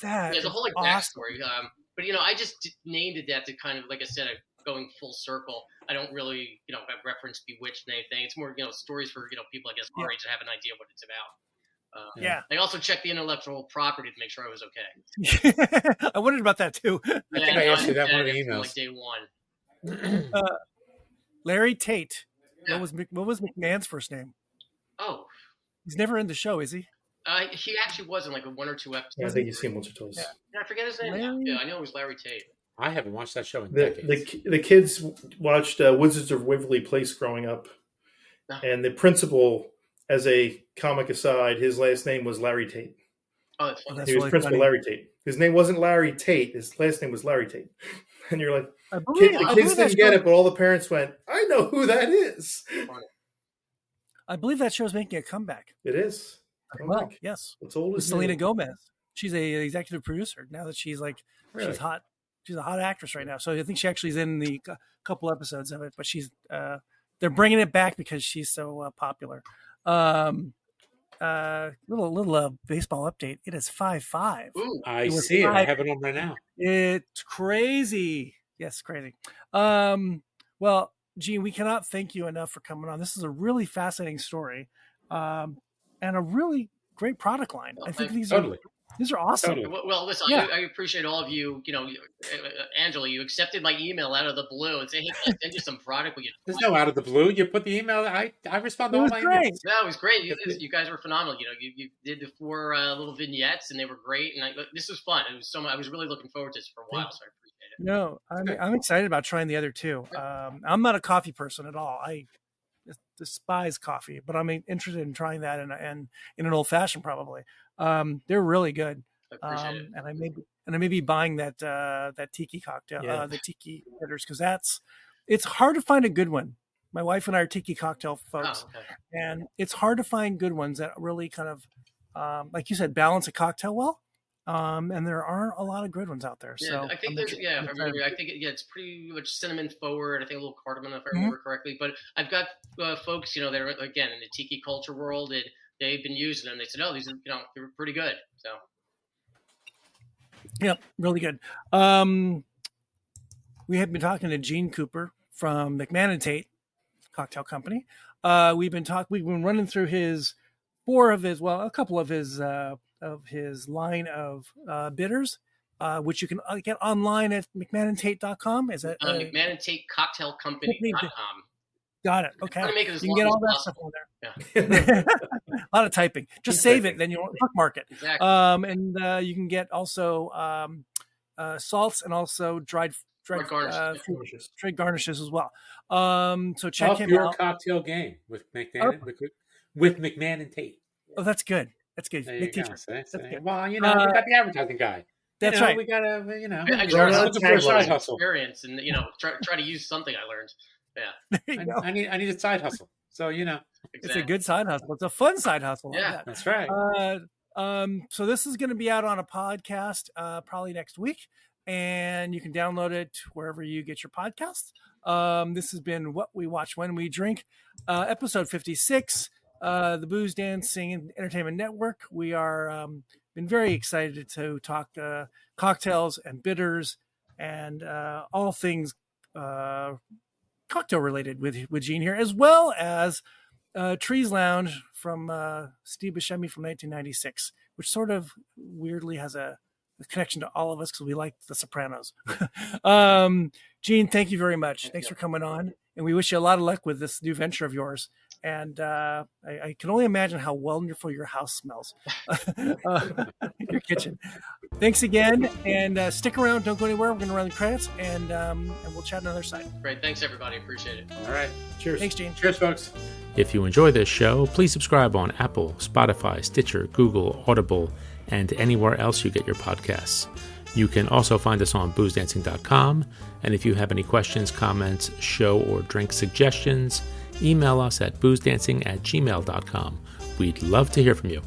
Speaker 3: There's a whole backstory. But I just named it that to kind of, like I said, going full circle. I don't really, have referenced Bewitched and anything. It's more, stories for, people, I guess, our age that have an idea what it's about. I also checked the intellectual property to make sure I was okay.
Speaker 2: I wondered about that too.
Speaker 1: I think I asked you that one of the emails.
Speaker 3: Like day one.
Speaker 2: Larry Tate. Yeah. What was McMahon's first name?
Speaker 3: Oh,
Speaker 2: he's never in the show, is he?
Speaker 3: He actually was in like one or two episodes.
Speaker 4: Yeah, I think you've seen once or twice.
Speaker 3: Yeah, I forget his name. Yeah, I know it was Larry Tate.
Speaker 1: I haven't watched that show in decades.
Speaker 4: The kids watched Wizards of Waverly Place growing up, and the principal, as a comic aside, his last name was Larry Tate.
Speaker 3: Oh, that's funny.
Speaker 2: That's
Speaker 4: He was
Speaker 2: really
Speaker 4: Principal
Speaker 2: funny.
Speaker 4: Larry Tate. His name wasn't Larry Tate. His last name was Larry Tate. And you're like,
Speaker 2: I believe,
Speaker 4: the
Speaker 2: I
Speaker 4: kids
Speaker 2: believe that
Speaker 4: didn't get
Speaker 2: show-
Speaker 4: it, but all the parents went, I know who that is.
Speaker 2: I believe that show's making a comeback.
Speaker 4: It is.
Speaker 2: Well,
Speaker 4: Comeback.
Speaker 2: yes.
Speaker 4: It's old
Speaker 2: With
Speaker 4: as
Speaker 2: Selena
Speaker 4: new.
Speaker 2: Gomez. She's a executive producer now that she's like
Speaker 4: Really?
Speaker 2: she's hot. She's a hot actress right now. So I think she actually is in the couple episodes of it. But she's they're bringing it back because she's so popular. Little baseball update. It is 5-5.
Speaker 3: Ooh,
Speaker 1: I
Speaker 2: It was
Speaker 1: see it. I
Speaker 2: five.
Speaker 1: have it on right now.
Speaker 2: It's crazy. Yes, crazy. Well, Gene, we cannot thank you enough for coming on. This is a really fascinating story, and a really great product line.
Speaker 3: Well,
Speaker 2: I think these
Speaker 1: Totally.
Speaker 2: are awesome.
Speaker 1: Totally.
Speaker 3: well, listen,
Speaker 2: Yeah.
Speaker 3: I appreciate all of you. Angela, you accepted my email out of the blue and said, "Hey, can I send you some product? Will you?"
Speaker 1: There's no out of the blue. You put the email. I respond to
Speaker 2: It
Speaker 1: all
Speaker 2: was
Speaker 1: my
Speaker 2: great.
Speaker 1: emails.
Speaker 3: No, it was great. You guys were phenomenal. You did the 4 little vignettes, and they were great. And this was fun. It was so much. I was really looking forward to this for a while, so I appreciate it.
Speaker 2: No, I'm excited about trying the other two. I'm not a coffee person at all. I despise coffee, but I'm interested in trying that and in an old fashioned probably. They're really good.
Speaker 3: I appreciate it.
Speaker 2: And I may be buying that tiki cocktail,
Speaker 4: Yeah.
Speaker 2: the tiki bitters, because it's hard to find a good one. My wife and I are tiki cocktail folks,
Speaker 3: Oh, okay.
Speaker 2: and it's hard to find good ones that really kind of, like you said, balance a cocktail well. And there aren't a lot of good ones out there.
Speaker 3: Yeah,
Speaker 2: So
Speaker 3: I think
Speaker 2: I'm excited.
Speaker 3: if I remember, I think it's pretty much cinnamon forward. I think a little cardamom, if I
Speaker 2: Mm-hmm.
Speaker 3: remember correctly. But I've got folks, that are again in the tiki culture world, and they've been using them. They said, "Oh, these are, they're pretty good." So
Speaker 2: Yep, really good. We have been talking to Gene Cooper from McMann and Tate Cocktail Company. We've been running through a couple of his line of bitters, which you can get online at McMannandTate.com. Is it
Speaker 3: McMann and Tate Cocktail Company.com.
Speaker 2: Got it. Okay,
Speaker 3: I'm gonna make it as
Speaker 2: you can
Speaker 3: long
Speaker 2: get
Speaker 3: as
Speaker 2: all that
Speaker 3: possible.
Speaker 2: stuff on there. A lot of typing. Just save it, then you won't bookmark it.
Speaker 3: Exactly.
Speaker 2: And you can get also salts and also dried
Speaker 3: garnishes.
Speaker 2: dried garnishes as well. So check
Speaker 1: Up
Speaker 2: him
Speaker 1: your
Speaker 2: out.
Speaker 1: cocktail game with McMann with McMann and Tate.
Speaker 2: Oh, that's good. That's good.
Speaker 1: There you
Speaker 2: Big
Speaker 1: go.
Speaker 2: teacher.
Speaker 1: That's
Speaker 2: good.
Speaker 1: well, we got the advertising guy.
Speaker 2: That's right.
Speaker 1: We gotta,
Speaker 3: I
Speaker 4: Run
Speaker 3: tried
Speaker 4: out of
Speaker 3: to
Speaker 4: tagline.
Speaker 3: for side hustle experience, and try to use something I learned. Yeah,
Speaker 2: There you go.
Speaker 1: I need a side hustle. So
Speaker 3: exactly.
Speaker 2: It's a good side hustle. It's a fun side hustle. I
Speaker 3: Yeah.
Speaker 2: bet.
Speaker 1: that's right.
Speaker 2: So this is going to be out on a podcast probably next week, and you can download it wherever you get your podcasts. This has been What We Watch When We Drink, episode 56, the Booze, Dancing, and Entertainment Network. We are been very excited to talk cocktails and bitters and all things cocktail related with Gene here, as well as Trees Lounge from Steve Buscemi from 1996, which sort of weirdly has a connection to all of us because we like The Sopranos. Gene, thank you very much. Thanks for coming on, and we wish you a lot of luck with this new venture of yours. And I can only imagine how wonderful your house smells, your kitchen. Thanks again, and stick around. Don't go anywhere. We're going to run the credits, and we'll chat on the other side.
Speaker 3: Great. Thanks, everybody. Appreciate it.
Speaker 1: All right.
Speaker 4: Cheers.
Speaker 2: Thanks, Gene.
Speaker 1: Cheers, folks. If you enjoy this show, please subscribe on Apple, Spotify, Stitcher, Google, Audible, and anywhere else you get your podcasts. You can also find us on boozdancing.com, and if you have any questions, comments, show or drink suggestions, email us at boozdancing@gmail.com. We'd love to hear from you.